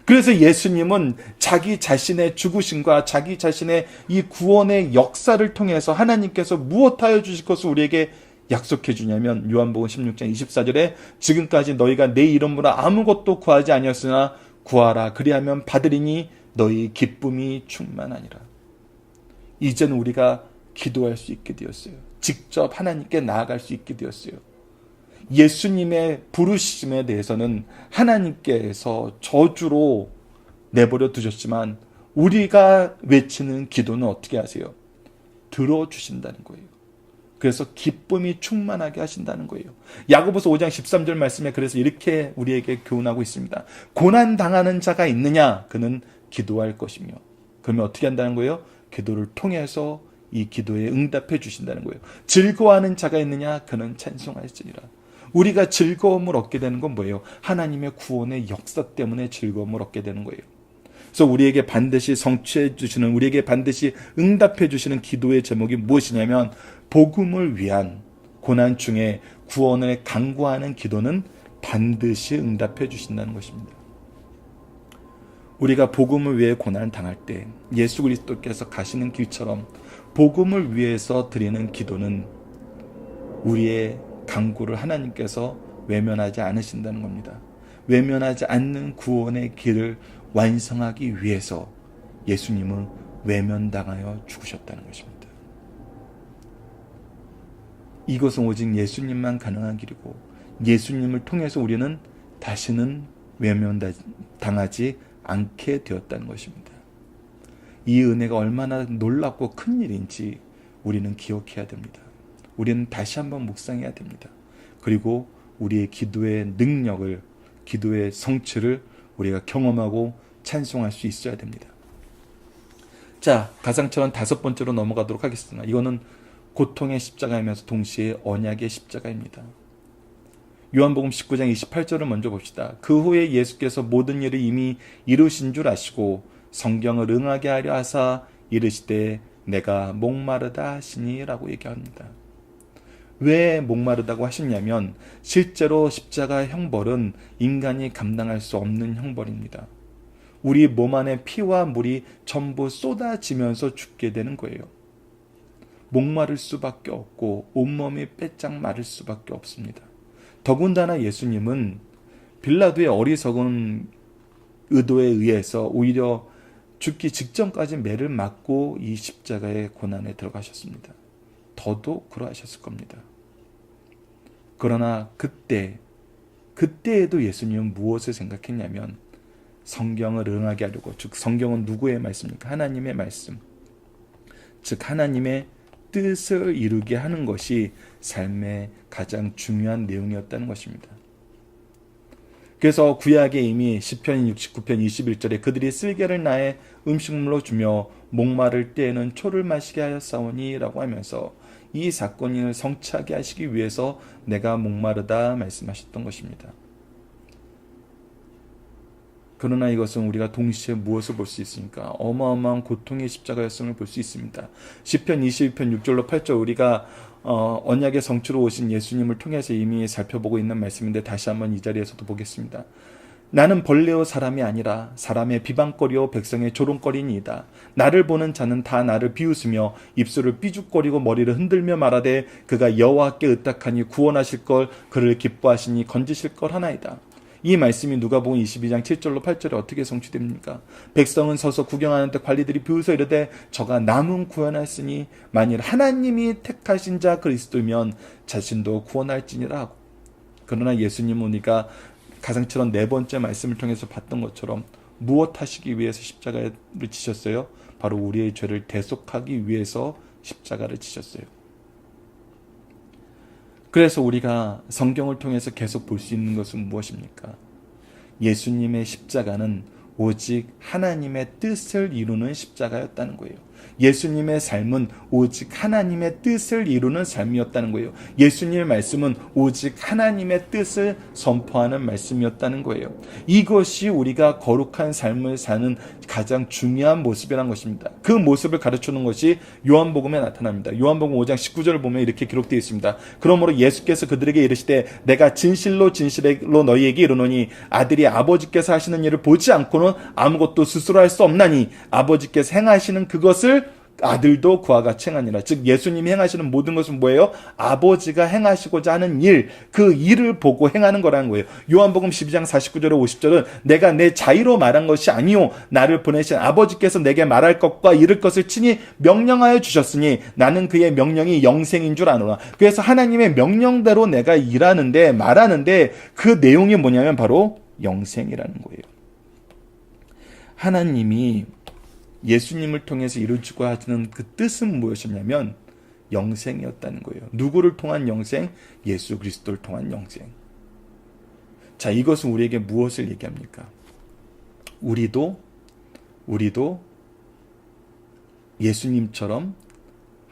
그래서 예수님은 자기 자신의 죽으심과 자기 자신의 이 구원의 역사를 통해서 하나님께서 무엇하여 주실 것을 우리에게 약속해 주냐면, 요한복음 16장 24절에 지금까지 너희가 내 이름으로 아무것도 구하지 아니었으나 구하라, 그리하면 받으리니 너희 기쁨이 충만하니라. 이제는 우리가 기도할 수 있게 되었어요. 직접 하나님께 나아갈 수 있게 되었어요. 예수님의 부르심에 대해서는 하나님께서 저주로 내버려 두셨지만 우리가 외치는 기도는 어떻게 하세요? 들어주신다는 거예요. 그래서 기쁨이 충만하게 하신다는 거예요. 야고보서 5장 13절 말씀에 그래서 이렇게 우리에게 교훈하고 있습니다. 고난 당하는 자가 있느냐? 그는 기도할 것이며. 그러면 어떻게 한다는 거예요? 기도를 통해서 이 기도에 응답해 주신다는 거예요. 즐거워하는 자가 있느냐? 그는 찬송할지니라. 우리가 즐거움을 얻게 되는 건 뭐예요? 하나님의 구원의 역사 때문에 즐거움을 얻게 되는 거예요. 그래서 우리에게 반드시 성취해 주시는, 우리에게 반드시 응답해 주시는 기도의 제목이 무엇이냐면 복음을 위한 고난 중에 구원을 간구하는 기도는 반드시 응답해 주신다는 것입니다. 우리가 복음을 위해 고난을 당할 때 예수 그리스도께서 가시는 길처럼 복음을 위해서 드리는 기도는 우리의 간구를 하나님께서 외면하지 않으신다는 겁니다. 외면하지 않는 구원의 길을 완성하기 위해서 예수님은 외면당하여 죽으셨다는 것입니다. 이것은 오직 예수님만 가능한 길이고 예수님을 통해서 우리는 다시는 외면당하지 않게 되었다는 것입니다. 이 은혜가 얼마나 놀랍고 큰 일인지 우리는 기억해야 됩니다. 우리는 다시 한번 묵상해야 됩니다. 그리고 우리의 기도의 능력을, 기도의 성취를 우리가 경험하고 찬송할 수 있어야 됩니다. 자, 가상처럼 5번째로 넘어가도록 하겠습니다. 이거는 고통의 십자가이면서 동시에 언약의 십자가입니다. 요한복음 19장 28절을 먼저 봅시다. 그 후에 예수께서 모든 일을 이미 이루신 줄 아시고 성경을 응하게 하려 하사 이르시되 내가 목마르다 하시니 라고 얘기합니다. 왜 목마르다고 하시냐면 실제로 십자가의 형벌은 인간이 감당할 수 없는 형벌입니다. 우리 몸 안에 피와 물이 전부 쏟아지면서 죽게 되는 거예요. 목마를 수밖에 없고 온몸이 빼짝 마를 수밖에 없습니다. 더군다나 예수님은 빌라도의 어리석은 의도에 의해서 오히려 죽기 직전까지 매를 맞고 이 십자가의 고난에 들어가셨습니다. 더더욱 그러하셨을 겁니다. 그러나 그때에도 예수님은 무엇을 생각했냐면 성경을 응하게 하려고, 즉 성경은 누구의 말씀입니까? 하나님의 말씀, 즉 하나님의 뜻을 이루게 하는 것이 삶의 가장 중요한 내용이었다는 것입니다. 그래서 구약에 이미 시편 69편 21절에 그들이 쓸개를 나의 음식물로 주며 목마를 때에는 초를 마시게 하였사오니 라고 하면서 이 사건을 성취하게 하시기 위해서 내가 목마르다 말씀하셨던 것입니다. 그러나 이것은 우리가 동시에 무엇을 볼 수 있습니까? 어마어마한 고통의 십자가였음을 볼 수 있습니다. 시편 22편 6절로 8절 우리가 언약의 성취로 오신 예수님을 통해서 이미 살펴보고 있는 말씀인데 다시 한번 이 자리에서도 보겠습니다. 나는 벌레요 사람이 아니라 사람의 비방거리요 백성의 조롱거리니이다. 나를 보는 자는 다 나를 비웃으며 입술을 삐죽거리고 머리를 흔들며 말하되 그가 여호와께 의탁하니 구원하실 걸 그를 기뻐하시니 건지실 걸 하나이다. 이 말씀이 누가복음 22장 7절로 8절에 어떻게 성취됩니까? 백성은 서서 구경하는데 관리들이 비웃어 이르되 저가 남은 구원하였으니 만일 하나님이 택하신 자 그리스도면 자신도 구원할지니라 하고. 그러나 예수님은 우리가 가상처럼 4번째 말씀을 통해서 봤던 것처럼 무엇 하시기 위해서 십자가를 지셨어요? 바로 우리의 죄를 대속하기 위해서 십자가를 지셨어요. 그래서 우리가 성경을 통해서 계속 볼 수 있는 것은 무엇입니까? 예수님의 십자가는 오직 하나님의 뜻을 이루는 십자가였다는 거예요. 예수님의 삶은 오직 하나님의 뜻을 이루는 삶이었다는 거예요. 예수님의 말씀은 오직 하나님의 뜻을 선포하는 말씀이었다는 거예요. 이것이 우리가 거룩한 삶을 사는 가장 중요한 모습이라는 것입니다. 그 모습을 가르치는 것이 요한복음에 나타납니다. 요한복음 5장 19절을 보면 이렇게 기록되어 있습니다. 그러므로 예수께서 그들에게 이르시되 내가 진실로 진실로 너희에게 이르노니 아들이 아버지께서 하시는 일을 보지 않고는 아무것도 스스로 할 수 없나니 아버지께서 행하시는 그것을 아들도 그와 같이 행하니라. 즉 예수님이 행하시는 모든 것은 뭐예요? 아버지가 행하시고자 하는 일, 그 일을 보고 행하는 거라는 거예요. 요한복음 12장 49절에 50절은 내가 내 자의로 말한 것이 아니요 나를 보내신 아버지께서 내게 말할 것과 이를 것을 친히 명령하여 주셨으니 나는 그의 명령이 영생인 줄 아노라. 그래서 하나님의 명령대로 내가 일하는데 말하는데 그 내용이 뭐냐면 바로 영생이라는 거예요. 하나님이 예수님을 통해서 이루어지고 하시는 그 뜻은 무엇이냐면 영생이었다는 거예요. 누구를 통한 영생? 예수 그리스도를 통한 영생. 자, 이것은 우리에게 무엇을 얘기합니까? 우리도 예수님처럼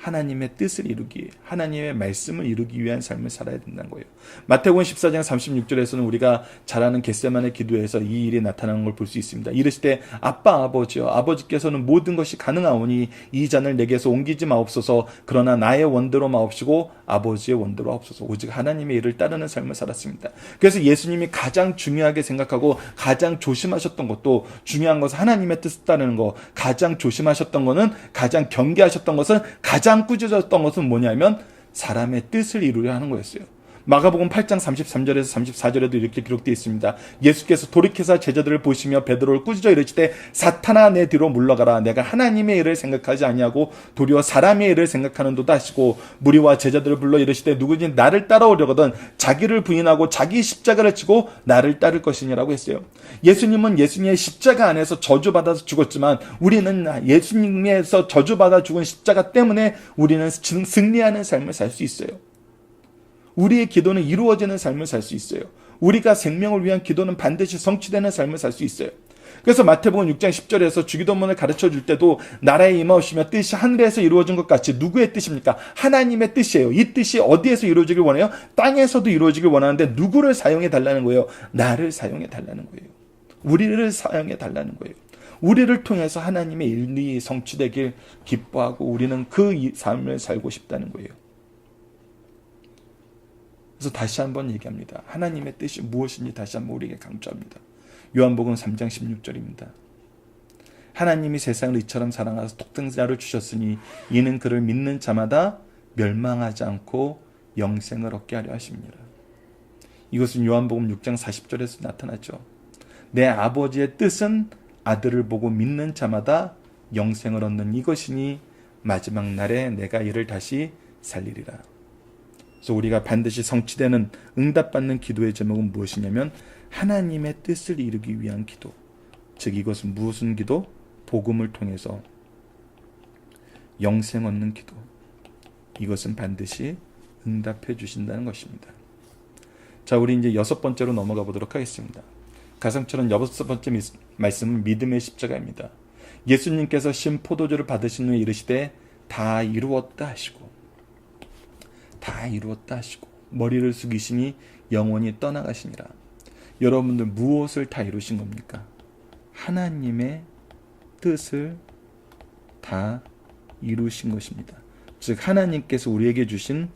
하나님의 뜻을 이루기 위해, 하나님의 말씀을 이루기 위한 삶을 살아야 된다는 거예요. 마태복음 14장 36절에서는 우리가 잘 아는 겟세마네 기도에서 이 일이 나타나는 걸 볼 수 있습니다. 이르시되 아빠 아버지여, 아버지께서는 모든 것이 가능하오니 이 잔을 내게서 옮기지 마옵소서. 그러나 나의 원대로 마옵시고 아버지의 원대로 하옵소서. 오직 하나님의 일을 따르는 삶을 살았습니다. 그래서 예수님이 가장 중요하게 생각하고 가장 조심하셨던 것도, 중요한 것은 하나님의 뜻을 따르는 거, 가장 조심하셨던 거는, 가장 경계하셨던 것은, 가장 꾸짖었던 것은 뭐냐면 사람의 뜻을 이루려 하는 거였어요. 마가복음 8장 33절에서 34절에도 이렇게 기록되어 있습니다. 예수께서 돌이켜서 제자들을 보시며 베드로를 꾸짖어 이르시되 사탄아 내 뒤로 물러가라. 내가 하나님의 일을 생각하지 아니하고 도리어 사람의 일을 생각하는도다 하시고, 무리와 제자들을 불러 이르시되 누구든지 나를 따라오려거든 자기를 부인하고 자기 십자가를 지고 나를 따를 것이니라고 했어요. 예수님은 예수님의 십자가 안에서 저주받아서 죽었지만, 우리는 예수님에서 저주받아 죽은 십자가 때문에 우리는 승리하는 삶을 살 수 있어요. 우리의 기도는 이루어지는 삶을 살 수 있어요. 우리가 생명을 위한 기도는 반드시 성취되는 삶을 살 수 있어요. 그래서 마태복음 6장 10절에서 주기도문을 가르쳐 줄 때도 나라에 임하오시며 뜻이 하늘에서 이루어진 것 같이, 누구의 뜻입니까? 하나님의 뜻이에요. 이 뜻이 어디에서 이루어지길 원해요? 땅에서도 이루어지길 원하는데 누구를 사용해 달라는 거예요? 나를 사용해 달라는 거예요. 우리를 사용해 달라는 거예요. 우리를 통해서 하나님의 일이 성취되길 기뻐하고 우리는 그 삶을 살고 싶다는 거예요. 그래서 다시 한번 얘기합니다. 하나님의 뜻이 무엇인지 다시 한번 우리에게 강조합니다. 요한복음 3장 16절입니다. 하나님이 세상을 이처럼 사랑하사 독생자를 주셨으니 이는 그를 믿는 자마다 멸망하지 않고 영생을 얻게 하려 하십니다. 이것은 요한복음 6장 40절에서 나타나죠. 내 아버지의 뜻은 아들을 보고 믿는 자마다 영생을 얻는 이것이니 마지막 날에 내가 이를 다시 살리리라. 그래서 우리가 반드시 성취되는, 응답받는 기도의 제목은 무엇이냐면 하나님의 뜻을 이루기 위한 기도. 즉 이것은 무슨 기도? 복음을 통해서 영생 얻는 기도. 이것은 반드시 응답해 주신다는 것입니다. 자, 우리 이제 6번째로 넘어가 보도록 하겠습니다. 가상처럼 6번째 말씀은 믿음의 십자가입니다. 예수님께서 신 포도주를 받으신 후에 이르시되 다 이루었다 하시고, 다 이루었다 하시고 머리를 숙이시니 영원히 떠나가시니라. 여러분들 무엇을 다 이루신 겁니까? 하나님의 뜻을 다 이루신 것입니다. 즉 하나님께서 우리에게 주신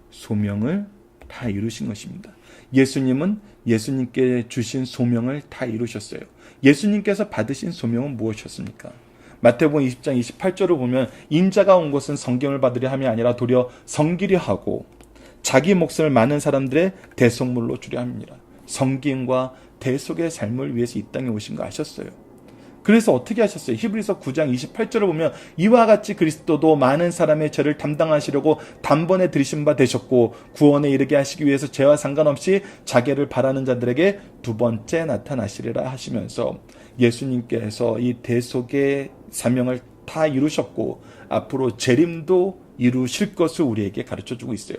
소명을 다 이루신 것입니다. 예수님은 예수님께 주신 소명을 다 이루셨어요. 예수님께서 받으신 소명은 무엇이었습니까? 마태복음 20장 28절을 보면 인자가 온 것은 성경을 받으려 함이 아니라 도리어 섬기려 하고 자기 몫을 많은 사람들의 대속물로 주려 함이니라. 섬김과 대속의 삶을 위해서 이 땅에 오신 거 아셨어요? 그래서 어떻게 하셨어요? 히브리서 9장 28절을 보면 이와 같이 그리스도도 많은 사람의 죄를 담당하시려고 단번에 들이신 바 되셨고 구원에 이르게 하시기 위해서 죄와 상관없이 자기를 바라는 자들에게 두 번째 나타나시리라 하시면서 예수님께서 이 대속의 사명을 다 이루셨고 앞으로 재림도 이루실 것을 우리에게 가르쳐주고 있어요.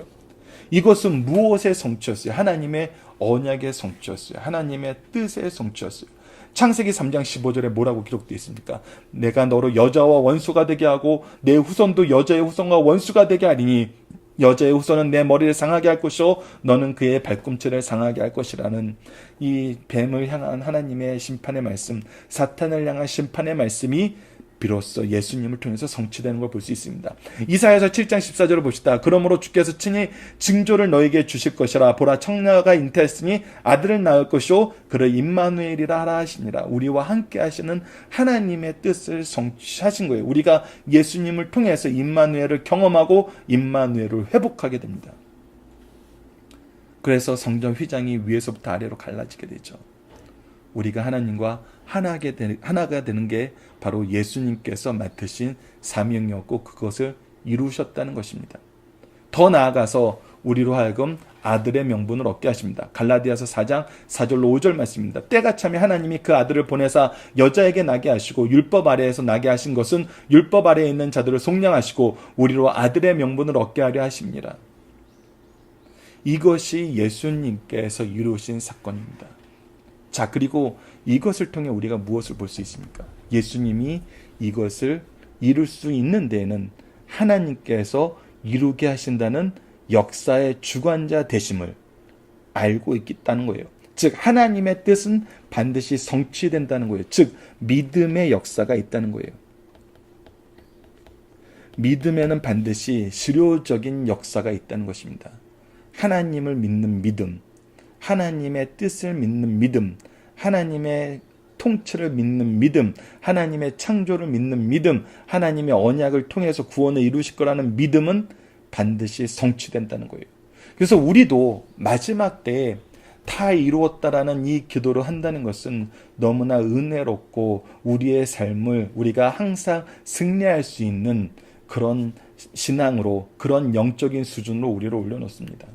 이것은 무엇의 성취였어요? 하나님의 언약의 성취였어요. 하나님의 뜻의 성취였어요. 창세기 3장 15절에 뭐라고 기록되어 있습니까? 내가 너로 여자와 원수가 되게 하고 내 후손도 여자의 후손과 원수가 되게 하리니 여자의 후손은 내 머리를 상하게 할 것이요 너는 그의 발꿈치를 상하게 할 것이라는 이 뱀을 향한 하나님의 심판의 말씀, 사탄을 향한 심판의 말씀이 비로소 예수님을 통해서 성취되는 걸 볼 수 있습니다. 이사야서 7장 14절을 보시다. 그러므로 주께서 친히 징조를 너에게 주실 것이라. 보라 청녀가 잉태했으니 아들을 낳을 것이요 그를 임마누엘이라 하라 하시니라. 우리와 함께 하시는 하나님의 뜻을 성취하신 거예요. 우리가 예수님을 통해서 임마누엘을 경험하고 임마누엘을 회복하게 됩니다. 그래서 성전 휘장이 위에서부터 아래로 갈라지게 되죠. 우리가 하나님과 하나가 되는 게 바로 예수님께서 맡으신 사명이었고 그것을 이루셨다는 것입니다. 더 나아가서 우리로 하여금 아들의 명분을 얻게 하십니다. 갈라디아서 4장 4절로 5절 말씀입니다. 때가 차면 하나님이 그 아들을 보내사 여자에게 나게 하시고 율법 아래에서 나게 하신 것은 율법 아래에 있는 자들을 속량하시고 우리로 아들의 명분을 얻게 하려 하십니다. 이것이 예수님께서 이루신 사건입니다. 자, 그리고 이것을 통해 우리가 무엇을 볼 수 있습니까? 예수님이 이것을 이룰 수 있는 데에는 하나님께서 이루게 하신다는 역사의 주관자 되심을 알고 있다는 거예요. 즉 하나님의 뜻은 반드시 성취된다는 거예요. 즉 믿음의 역사가 있다는 거예요. 믿음에는 반드시 실효적인 역사가 있다는 것입니다. 하나님을 믿는 믿음, 하나님의 뜻을 믿는 믿음, 하나님의 통치를 믿는 믿음, 하나님의 창조를 믿는 믿음, 하나님의 언약을 통해서 구원을 이루실 거라는 믿음은 반드시 성취된다는 거예요. 그래서 우리도 마지막 때에 다 이루었다라는 이 기도를 한다는 것은 너무나 은혜롭고 우리의 삶을 우리가 항상 승리할 수 있는 그런 신앙으로, 그런 영적인 수준으로 우리를 올려놓습니다.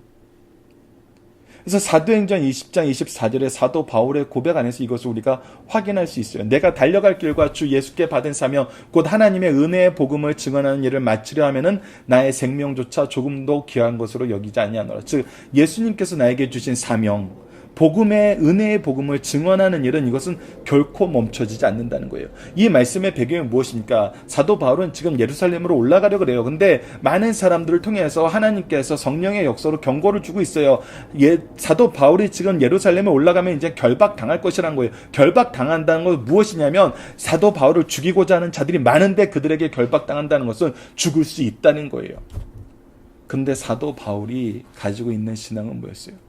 그래서 사도행전 20장 24절에 사도 바울의 고백 안에서 이것을 우리가 확인할 수 있어요. 내가 달려갈 길과 주 예수께 받은 사명 곧 하나님의 은혜의 복음을 증언하는 일을 마치려 하면은 나의 생명조차 조금도 귀한 것으로 여기지 아니하노라. 즉 예수님께서 나에게 주신 사명, 복음의 은혜의 복음을 증언하는 일은 이것은 결코 멈춰지지 않는다는 거예요. 이 말씀의 배경이 무엇입니까? 사도 바울은 지금 예루살렘으로 올라가려고 그래요. 근데 많은 사람들을 통해서 하나님께서 성령의 역사로 경고를 주고 있어요. 사도 바울이 지금 예루살렘에 올라가면 이제 결박당할 것이라는 거예요. 결박당한다는 것은 무엇이냐면 사도 바울을 죽이고자 하는 자들이 많은데 그들에게 결박당한다는 것은 죽을 수 있다는 거예요. 근데 사도 바울이 가지고 있는 신앙은 뭐였어요?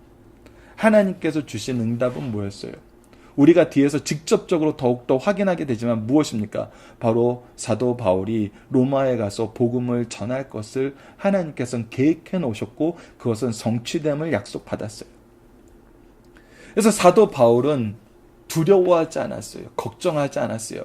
하나님께서 주신 응답은 뭐였어요? 우리가 뒤에서 직접적으로 더욱더 확인하게 되지만 무엇입니까? 바로 사도 바울이 로마에 가서 복음을 전할 것을 하나님께서는 계획해 놓으셨고 그것은 성취됨을 약속받았어요. 그래서 사도 바울은 두려워하지 않았어요. 걱정하지 않았어요.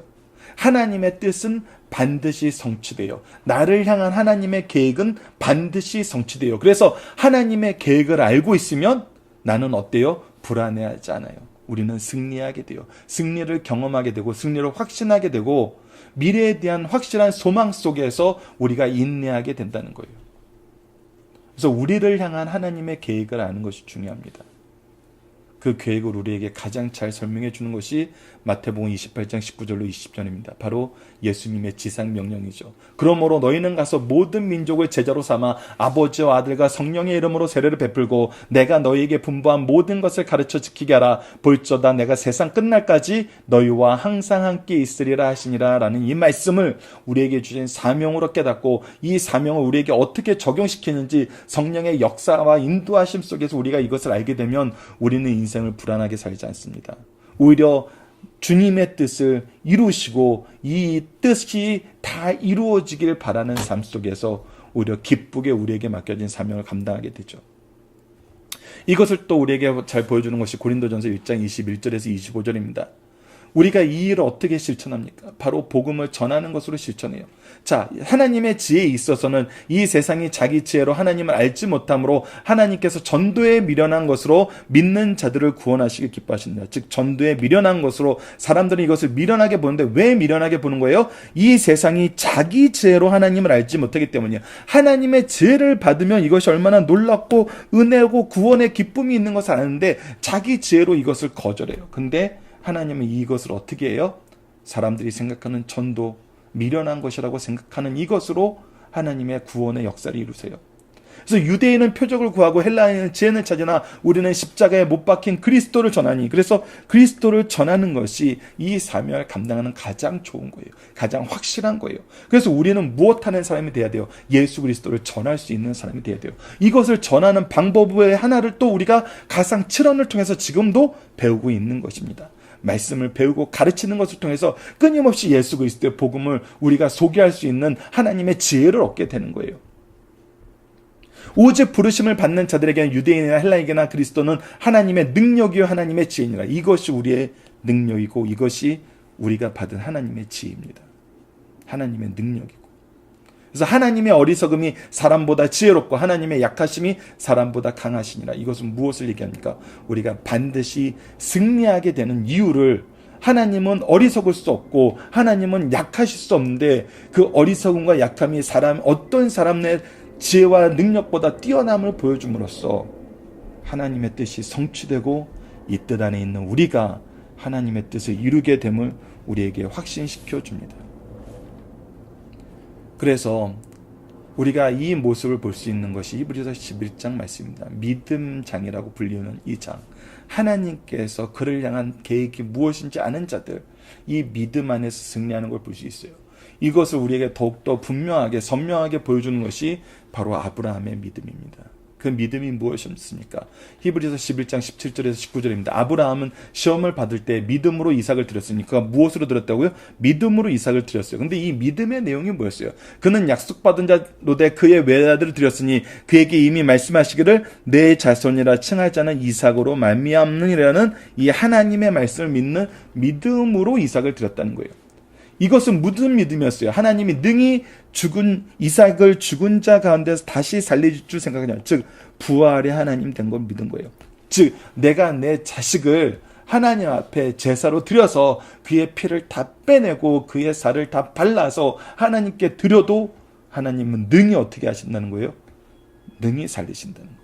하나님의 뜻은 반드시 성취돼요. 나를 향한 하나님의 계획은 반드시 성취돼요. 그래서 하나님의 계획을 알고 있으면 나는 어때요? 불안해하지 않아요. 우리는 승리하게 돼요. 승리를 경험하게 되고 승리를 확신하게 되고 미래에 대한 확실한 소망 속에서 우리가 인내하게 된다는 거예요. 그래서 우리를 향한 하나님의 계획을 아는 것이 중요합니다. 그 계획을 우리에게 가장 잘 설명해 주는 것이 마태복음 28장 19절로 20절입니다. 바로 예수님의 지상 명령이죠. 그러므로 너희는 가서 모든 민족을 제자로 삼아 아버지와 아들과 성령의 이름으로 세례를 베풀고 내가 너희에게 분부한 모든 것을 가르쳐 지키게 하라. 볼저다 내가 세상 끝날까지 너희와 항상 함께 있으리라 하시니라 라는 이 말씀을 우리에게 주신 사명으로 깨닫고 이 사명을 우리에게 어떻게 적용시키는지 성령의 역사와 인도하심 속에서 우리가 이것을 알게 되면 우리는 인생을 불안하게 살지 않습니다. 오히려 주님의 뜻을 이루시고 이 뜻이 다 이루어지길 바라는 삶 속에서 오히려 기쁘게 우리에게 맡겨진 사명을 감당하게 되죠. 이것을 또 우리에게 잘 보여주는 것이 고린도전서 1장 21절에서 25절입니다. 우리가 이 일을 어떻게 실천합니까? 바로 복음을 전하는 것으로 실천해요. 자, 하나님의 지혜에 있어서는 이 세상이 자기 지혜로 하나님을 알지 못함으로 하나님께서 전도에 미련한 것으로 믿는 자들을 구원하시길 기뻐하신다. 즉 전도에 미련한 것으로 사람들은 이것을 미련하게 보는데 왜 미련하게 보는 거예요? 이 세상이 자기 지혜로 하나님을 알지 못하기 때문이에요. 하나님의 지혜를 받으면 이것이 얼마나 놀랍고 은혜고 구원의 기쁨이 있는 것을 아는데 자기 지혜로 이것을 거절해요. 근데 하나님은 이것을 어떻게 해요? 사람들이 생각하는 전도, 미련한 것이라고 생각하는 이것으로 하나님의 구원의 역사를 이루세요. 그래서 유대인은 표적을 구하고 헬라인은 지혜를 찾으나 우리는 십자가에 못 박힌 그리스도를 전하니, 그래서 그리스도를 전하는 것이 이 사명을 감당하는 가장 좋은 거예요. 가장 확실한 거예요. 그래서 우리는 무엇하는 사람이 돼야 돼요? 예수 그리스도를 전할 수 있는 사람이 돼야 돼요. 이것을 전하는 방법의 하나를 또 우리가 가상 7원을 통해서 지금도 배우고 있는 것입니다. 말씀을 배우고 가르치는 것을 통해서 끊임없이 예수 그리스도의 복음을 우리가 소개할 수 있는 하나님의 지혜를 얻게 되는 거예요. 오직 부르심을 받는 자들에게는 유대인이나 헬라인이나 그리스도는 하나님의 능력이요 하나님의 지혜니라. 이것이 우리의 능력이고 이것이 우리가 받은 하나님의 지혜입니다. 하나님의 능력이고. 그래서 하나님의 어리석음이 사람보다 지혜롭고 하나님의 약하심이 사람보다 강하시니라. 이것은 무엇을 얘기합니까? 우리가 반드시 승리하게 되는 이유를, 하나님은 어리석을 수 없고 하나님은 약하실 수 없는데 그 어리석음과 약함이 어떤 사람의 지혜와 능력보다 뛰어남을 보여줌으로써 하나님의 뜻이 성취되고 이 뜻 안에 있는 우리가 하나님의 뜻을 이루게 됨을 우리에게 확신시켜 줍니다. 그래서 우리가 이 모습을 볼 수 있는 것이 히브리서 11장 말씀입니다. 믿음장이라고 불리는 이 장. 하나님께서 그를 향한 계획이 무엇인지 아는 자들, 이 믿음 안에서 승리하는 걸 볼 수 있어요. 이것을 우리에게 더욱더 분명하게 선명하게 보여주는 것이 바로 아브라함의 믿음입니다. 그 믿음이 무엇이었습니까? 히브리서 11장 17절에서 19절입니다. 아브라함은 시험을 받을 때 믿음으로 이삭을 드렸으니 그가 무엇으로 드렸다고요? 믿음으로 이삭을 드렸어요. 근데 이 믿음의 내용이 뭐였어요? 그는 약속받은 자로되 그의 외아들을 드렸으니 그에게 이미 말씀하시기를 내 자손이라 칭할 자는 이삭으로 말미암느니라는 이 하나님의 말씀을 믿는 믿음으로 이삭을 드렸다는 거예요. 이것은 무슨 믿음이었어요? 하나님이 능히 죽은 이삭을 죽은 자 가운데서 다시 살릴 줄 생각하냐. 즉 부활의 하나님 된 걸 믿은 거예요. 즉 내가 내 자식을 하나님 앞에 제사로 드려서 그의 피를 다 빼내고 그의 살을 다 발라서 하나님께 드려도 하나님은 능히 어떻게 하신다는 거예요? 능히 살리신다는 거예요.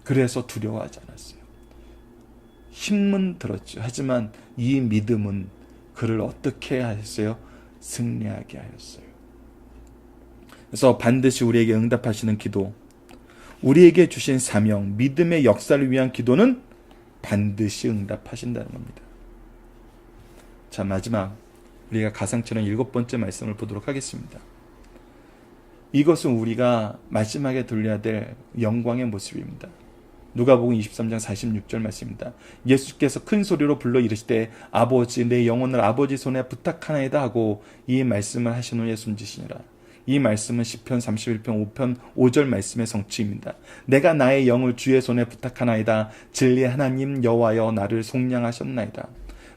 그래서 두려워하지 않았어요. 힘은 들었죠. 하지만 이 믿음은 그를 어떻게 하셨어요? 승리하게 하였어요. 그래서 반드시 우리에게 응답하시는 기도, 우리에게 주신 사명, 믿음의 역사를 위한 기도는 반드시 응답하신다는 겁니다. 자, 마지막 우리가 가상처럼 7번째 말씀을 보도록 하겠습니다. 이것은 우리가 마지막에 돌려야 될 영광의 모습입니다. 누가복음 23장 46절 말씀입니다. 예수께서 큰 소리로 불러 이르시되 아버지 내 영혼을 아버지 손에 부탁하나이다 하고 이 말씀을 하신 후에 숨지시니라. 이 말씀은 시편 31편 5편 5절 말씀의 성취입니다. 내가 나의 영을 주의 손에 부탁하나이다. 진리의 하나님 여호와여 나를 속량하셨나이다.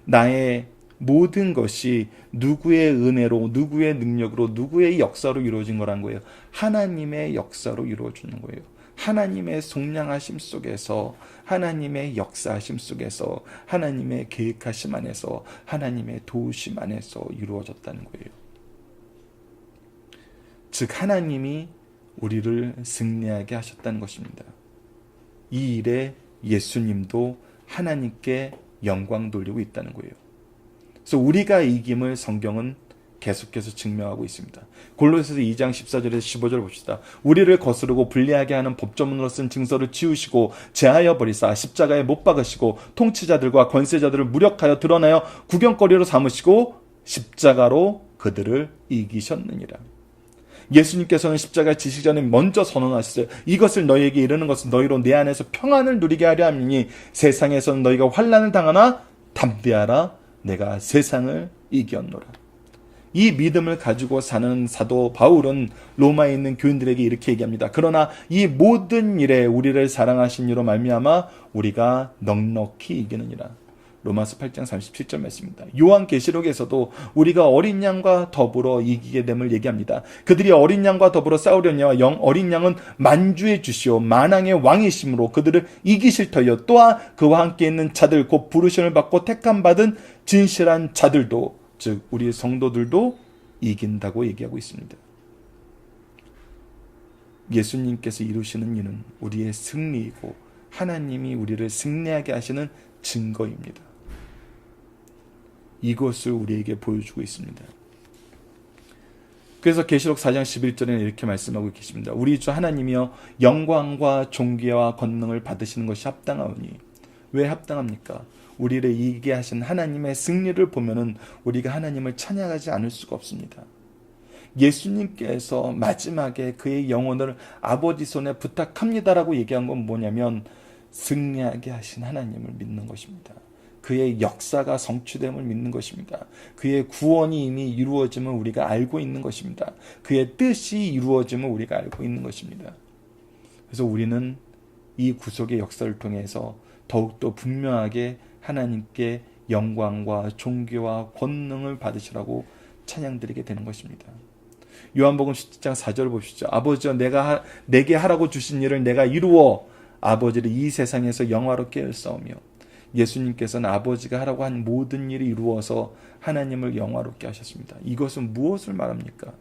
나의 모든 것이 누구의 은혜로, 누구의 능력으로, 누구의 역사로 이루어진 거란 거예요. 하나님의 역사로 이루어지는 거예요. 하나님의 속량하심 속에서, 하나님의 역사하심 속에서, 하나님의 계획하심 안에서, 하나님의 도우심 안에서 이루어졌다는 거예요. 즉 하나님이 우리를 승리하게 하셨다는 것입니다. 이 일에 예수님도 하나님께 영광 돌리고 있다는 거예요. 그래서 우리가 이김을 성경은 계속해서 증명하고 있습니다. 골로새서 2장 14절에서 15절 봅시다. 우리를 거스르고 불리하게 하는 법조문으로 쓴 증서를 지우시고 제하여 버리사 십자가에 못 박으시고 통치자들과 권세자들을 무력하여 드러나여 구경거리로 삼으시고 십자가로 그들을 이기셨느니라. 예수님께서는 십자가 지시기 전에 먼저 선언하셨어요. 이것을 너희에게 이르는 것은 너희로 내 안에서 평안을 누리게 하려 함이니 세상에서는 너희가 환난을 당하나 담대하라 내가 세상을 이겼노라. 이 믿음을 가지고 사는 사도 바울은 로마에 있는 교인들에게 이렇게 얘기합니다. 그러나 이 모든 일에 우리를 사랑하신 이로 말미암아 우리가 넉넉히 이기느니라. 로마서 8장 37절 말씀입니다. 요한계시록에서도 우리가 어린 양과 더불어 이기게 됨을 얘기합니다. 그들이 어린 양과 더불어 싸우려니와 어린 양은 만주의 주시오 만왕의 왕이심으로 그들을 이기실 터이요 또한 그와 함께 있는 자들 곧 부르심을 받고 택함 받은 진실한 자들도 즉 우리 성도들도 이긴다고 얘기하고 있습니다. 예수님께서 이루시는 일은 우리의 승리이고 하나님이 우리를 승리하게 하시는 증거입니다. 이것을 우리에게 보여주고 있습니다. 그래서 계시록 4장 11절에는 이렇게 말씀하고 계십니다. 우리 주 하나님이여 영광과 존귀와 권능을 받으시는 것이 합당하오니. 왜 합당합니까? 우리를 이기게 하신 하나님의 승리를 보면은 우리가 하나님을 찬양하지 않을 수가 없습니다. 예수님께서 마지막에 그의 영혼을 아버지 손에 부탁합니다라고 얘기한 건 뭐냐면 승리하게 하신 하나님을 믿는 것입니다. 그의 역사가 성취됨을 믿는 것입니다. 그의 구원이 이미 이루어짐을 우리가 알고 있는 것입니다. 그의 뜻이 이루어짐을 우리가 알고 있는 것입니다. 그래서 우리는 이 구속의 역사를 통해서 더욱더 분명하게 하나님께 영광과 존귀와 권능을 받으시라고 찬양드리게 되는 것입니다. 요한복음 10장 4절 보시죠. 아버지여 내게 하라고 주신 일을 내가 이루어 아버지를 이 세상에서 영화롭게 하였사오며 예수님께서는 아버지가 하라고 한 모든 일을 이루어서 하나님을 영화롭게 하셨습니다. 이것은 무엇을 말합니까?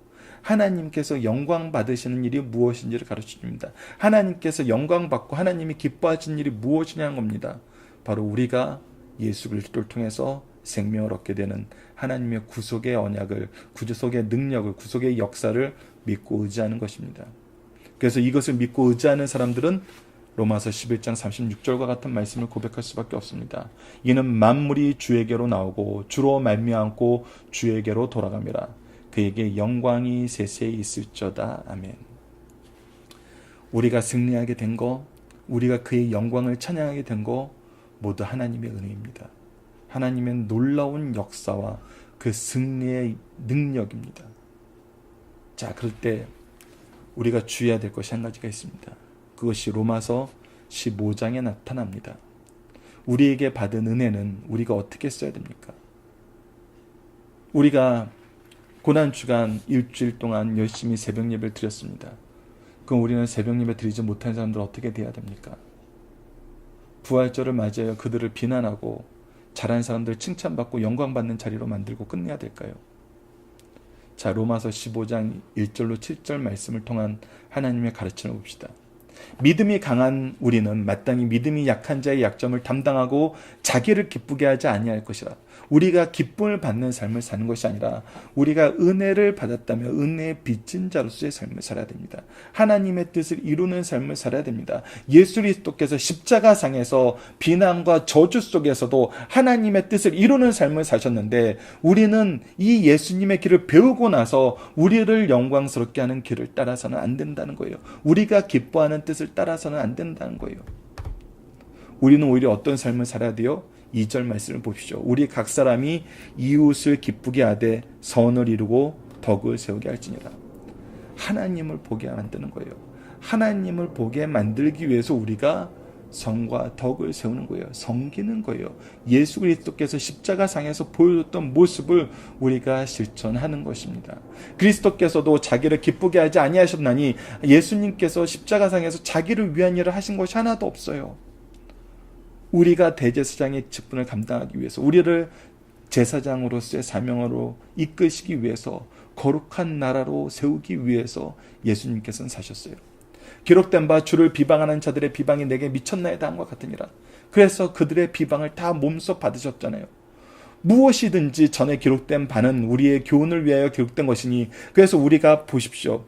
하나님께서 영광 받으시는 일이 무엇인지를 가르쳐줍니다. 하나님께서 영광 받고 하나님이 기뻐하시는 일이 무엇이냐는 겁니다. 바로 우리가 예수 그리스도를 통해서 생명을 얻게 되는 하나님의 구속의 언약을, 구속의 능력을, 구속의 역사를 믿고 의지하는 것입니다. 그래서 이것을 믿고 의지하는 사람들은 로마서 11장 36절과 같은 말씀을 고백할 수밖에 없습니다. 이는 만물이 주에게로 나오고 주로 말미암고 주에게로 돌아갑니다. 그에게 영광이 세세히 있을저다. 아멘. 우리가 승리하게 된 거, 우리가 그의 영광을 찬양하게 된 거 모두 하나님의 은혜입니다. 하나님의 놀라운 역사와 그 승리의 능력입니다. 자, 그럴 때 우리가 주의해야 될 것이 한 가지가 있습니다. 그것이 로마서 15장에 나타납니다. 우리에게 받은 은혜는 우리가 어떻게 써야 됩니까? 우리가 고난주간 일주일 동안 열심히 새벽 예배를 드렸습니다. 그럼 우리는 새벽 예배 드리지 못한 사람들 어떻게 돼야 됩니까? 부활절을 맞이하여 그들을 비난하고 잘한 사람들 칭찬받고 영광받는 자리로 만들고 끝내야 될까요? 자, 로마서 15장 1절로 7절 말씀을 통한 하나님의 가르침을 봅시다. 믿음이 강한 우리는 마땅히 믿음이 약한 자의 약점을 담당하고 자기를 기쁘게 하지 아니할 것이라. 우리가 기쁨을 받는 삶을 사는 것이 아니라 우리가 은혜를 받았다며 은혜의 빚진 자로서의 삶을 살아야 됩니다. 하나님의 뜻을 이루는 삶을 살아야 됩니다. 예수 그리스도께서 십자가상에서 비난과 저주 속에서도 하나님의 뜻을 이루는 삶을 사셨는데 우리는 이 예수님의 길을 배우고 나서 우리를 영광스럽게 하는 길을 따라서는 안 된다는 거예요. 우리가 기뻐하는 뜻을 따라서는 안 된다는 거예요. 우리는 오히려 어떤 삶을 살아야 돼요? 2절 말씀을 보십시오. 우리 각 사람이 이웃을 기쁘게 하되 선을 이루고 덕을 세우게 할지니라. 하나님을 보게 만드는 거예요. 하나님을 보게 만들기 위해서 우리가 선과 덕을 세우는 거예요. 섬기는 거예요. 예수 그리스도께서 십자가상에서 보여줬던 모습을 우리가 실천하는 것입니다. 그리스도께서도 자기를 기쁘게 하지 아니하셨나니 예수님께서 십자가상에서 자기를 위한 일을 하신 것이 하나도 없어요. 우리가 대제사장의 직분을 감당하기 위해서, 우리를 제사장으로서의 사명으로 이끄시기 위해서, 거룩한 나라로 세우기 위해서 예수님께서는 사셨어요. 기록된 바 주를 비방하는 자들의 비방이 내게 미쳤나이다 함과 같으니라. 그래서 그들의 비방을 다 몸소 받으셨잖아요. 무엇이든지 전에 기록된 바는 우리의 교훈을 위하여 기록된 것이니, 그래서 우리가 보십시오.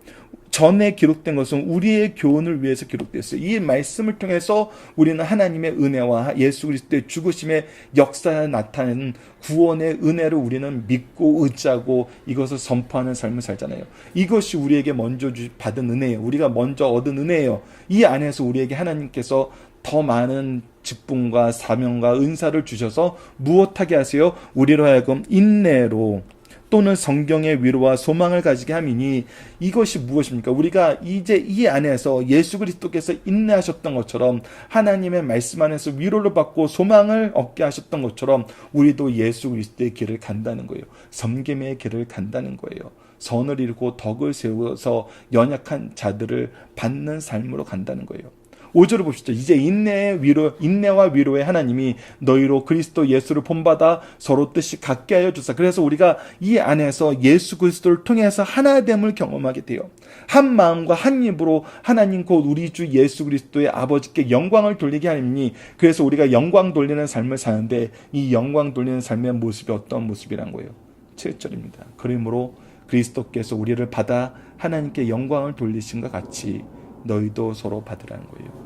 전에 기록된 것은 우리의 교훈을 위해서 기록됐어요. 이 말씀을 통해서 우리는 하나님의 은혜와 예수 그리스도의 죽으심의 역사에 나타내는 구원의 은혜를 우리는 믿고 의지하고 이것을 선포하는 삶을 살잖아요. 이것이 우리에게 먼저 받은 은혜예요. 우리가 먼저 얻은 은혜예요. 이 안에서 우리에게 하나님께서 더 많은 직분과 사명과 은사를 주셔서 무엇하게 하세요? 우리로 하여금 인내로 또는 성경의 위로와 소망을 가지게 함이니, 이것이 무엇입니까? 우리가 이제 이 안에서 예수 그리스도께서 인내하셨던 것처럼, 하나님의 말씀 안에서 위로를 받고 소망을 얻게 하셨던 것처럼 우리도 예수 그리스도의 길을 간다는 거예요. 섬김의 길을 간다는 거예요. 선을 이루고 덕을 세워서 연약한 자들을 받는 삶으로 간다는 거예요. 5절을 봅시다. 이제 인내와 위로의 하나님이 너희로 그리스도 예수를 본받아 서로 뜻이 같게 하여 주사. 그래서 우리가 이 안에서 예수 그리스도를 통해서 하나됨을 경험하게 돼요. 한 마음과 한 입으로 하나님 곧 우리 주 예수 그리스도의 아버지께 영광을 돌리게 하니, 그래서 우리가 영광 돌리는 삶을 사는데 이 영광 돌리는 삶의 모습이 어떤 모습이란 거예요? 7절입니다. 그러므로 그리스도께서 우리를 받아 하나님께 영광을 돌리신 것 같이 너희도 서로 받으라는 거예요.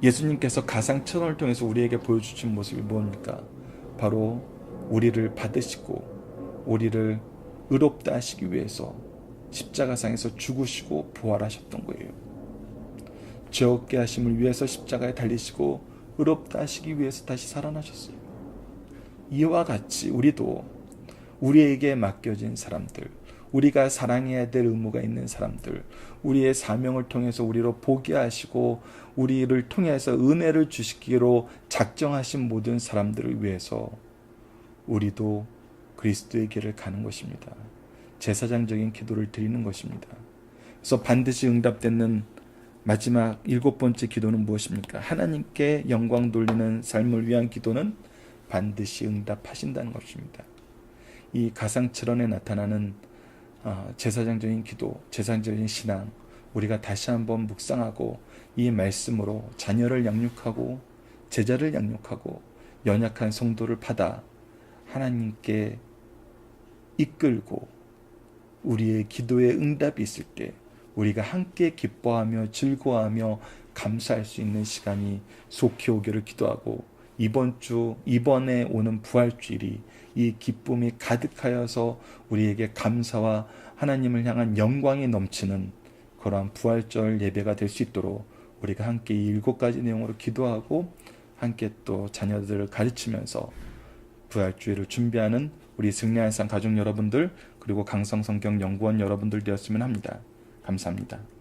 예수님께서 가상천을 통해서 우리에게 보여주신 모습이 뭡니까? 바로 우리를 받으시고 우리를 의롭다 하시기 위해서 십자가상에서 죽으시고 부활하셨던 거예요. 죄 없게 하심을 위해서 십자가에 달리시고 의롭다 하시기 위해서 다시 살아나셨어요. 이와 같이 우리도 우리에게 맡겨진 사람들, 우리가 사랑해야 될 의무가 있는 사람들, 우리의 사명을 통해서 우리로 보게 하시고 우리를 통해서 은혜를 주시기로 작정하신 모든 사람들을 위해서 우리도 그리스도의 길을 가는 것입니다. 제사장적인 기도를 드리는 것입니다. 그래서 반드시 응답되는 마지막 7번째 기도는 무엇입니까? 하나님께 영광 돌리는 삶을 위한 기도는 반드시 응답하신다는 것입니다. 이 가상칠언에 나타나는 제사장적인 기도, 제사장적인 신앙, 우리가 다시 한번 묵상하고 이 말씀으로 자녀를 양육하고 제자를 양육하고 연약한 성도를 받아 하나님께 이끌고 우리의 기도에 응답이 있을 때 우리가 함께 기뻐하며 즐거워하며 감사할 수 있는 시간이 속히 오기를 기도하고, 이번에 오는 부활주일이 이 기쁨이 가득하여서 우리에게 감사와 하나님을 향한 영광이 넘치는 그러한 부활절 예배가 될 수 있도록 우리가 함께 이 7가지 내용으로 기도하고 함께 또 자녀들을 가르치면서 부활주일을 준비하는 우리 승리한 상 가족 여러분들, 그리고 강성성경 연구원 여러분들 되었으면 합니다. 감사합니다.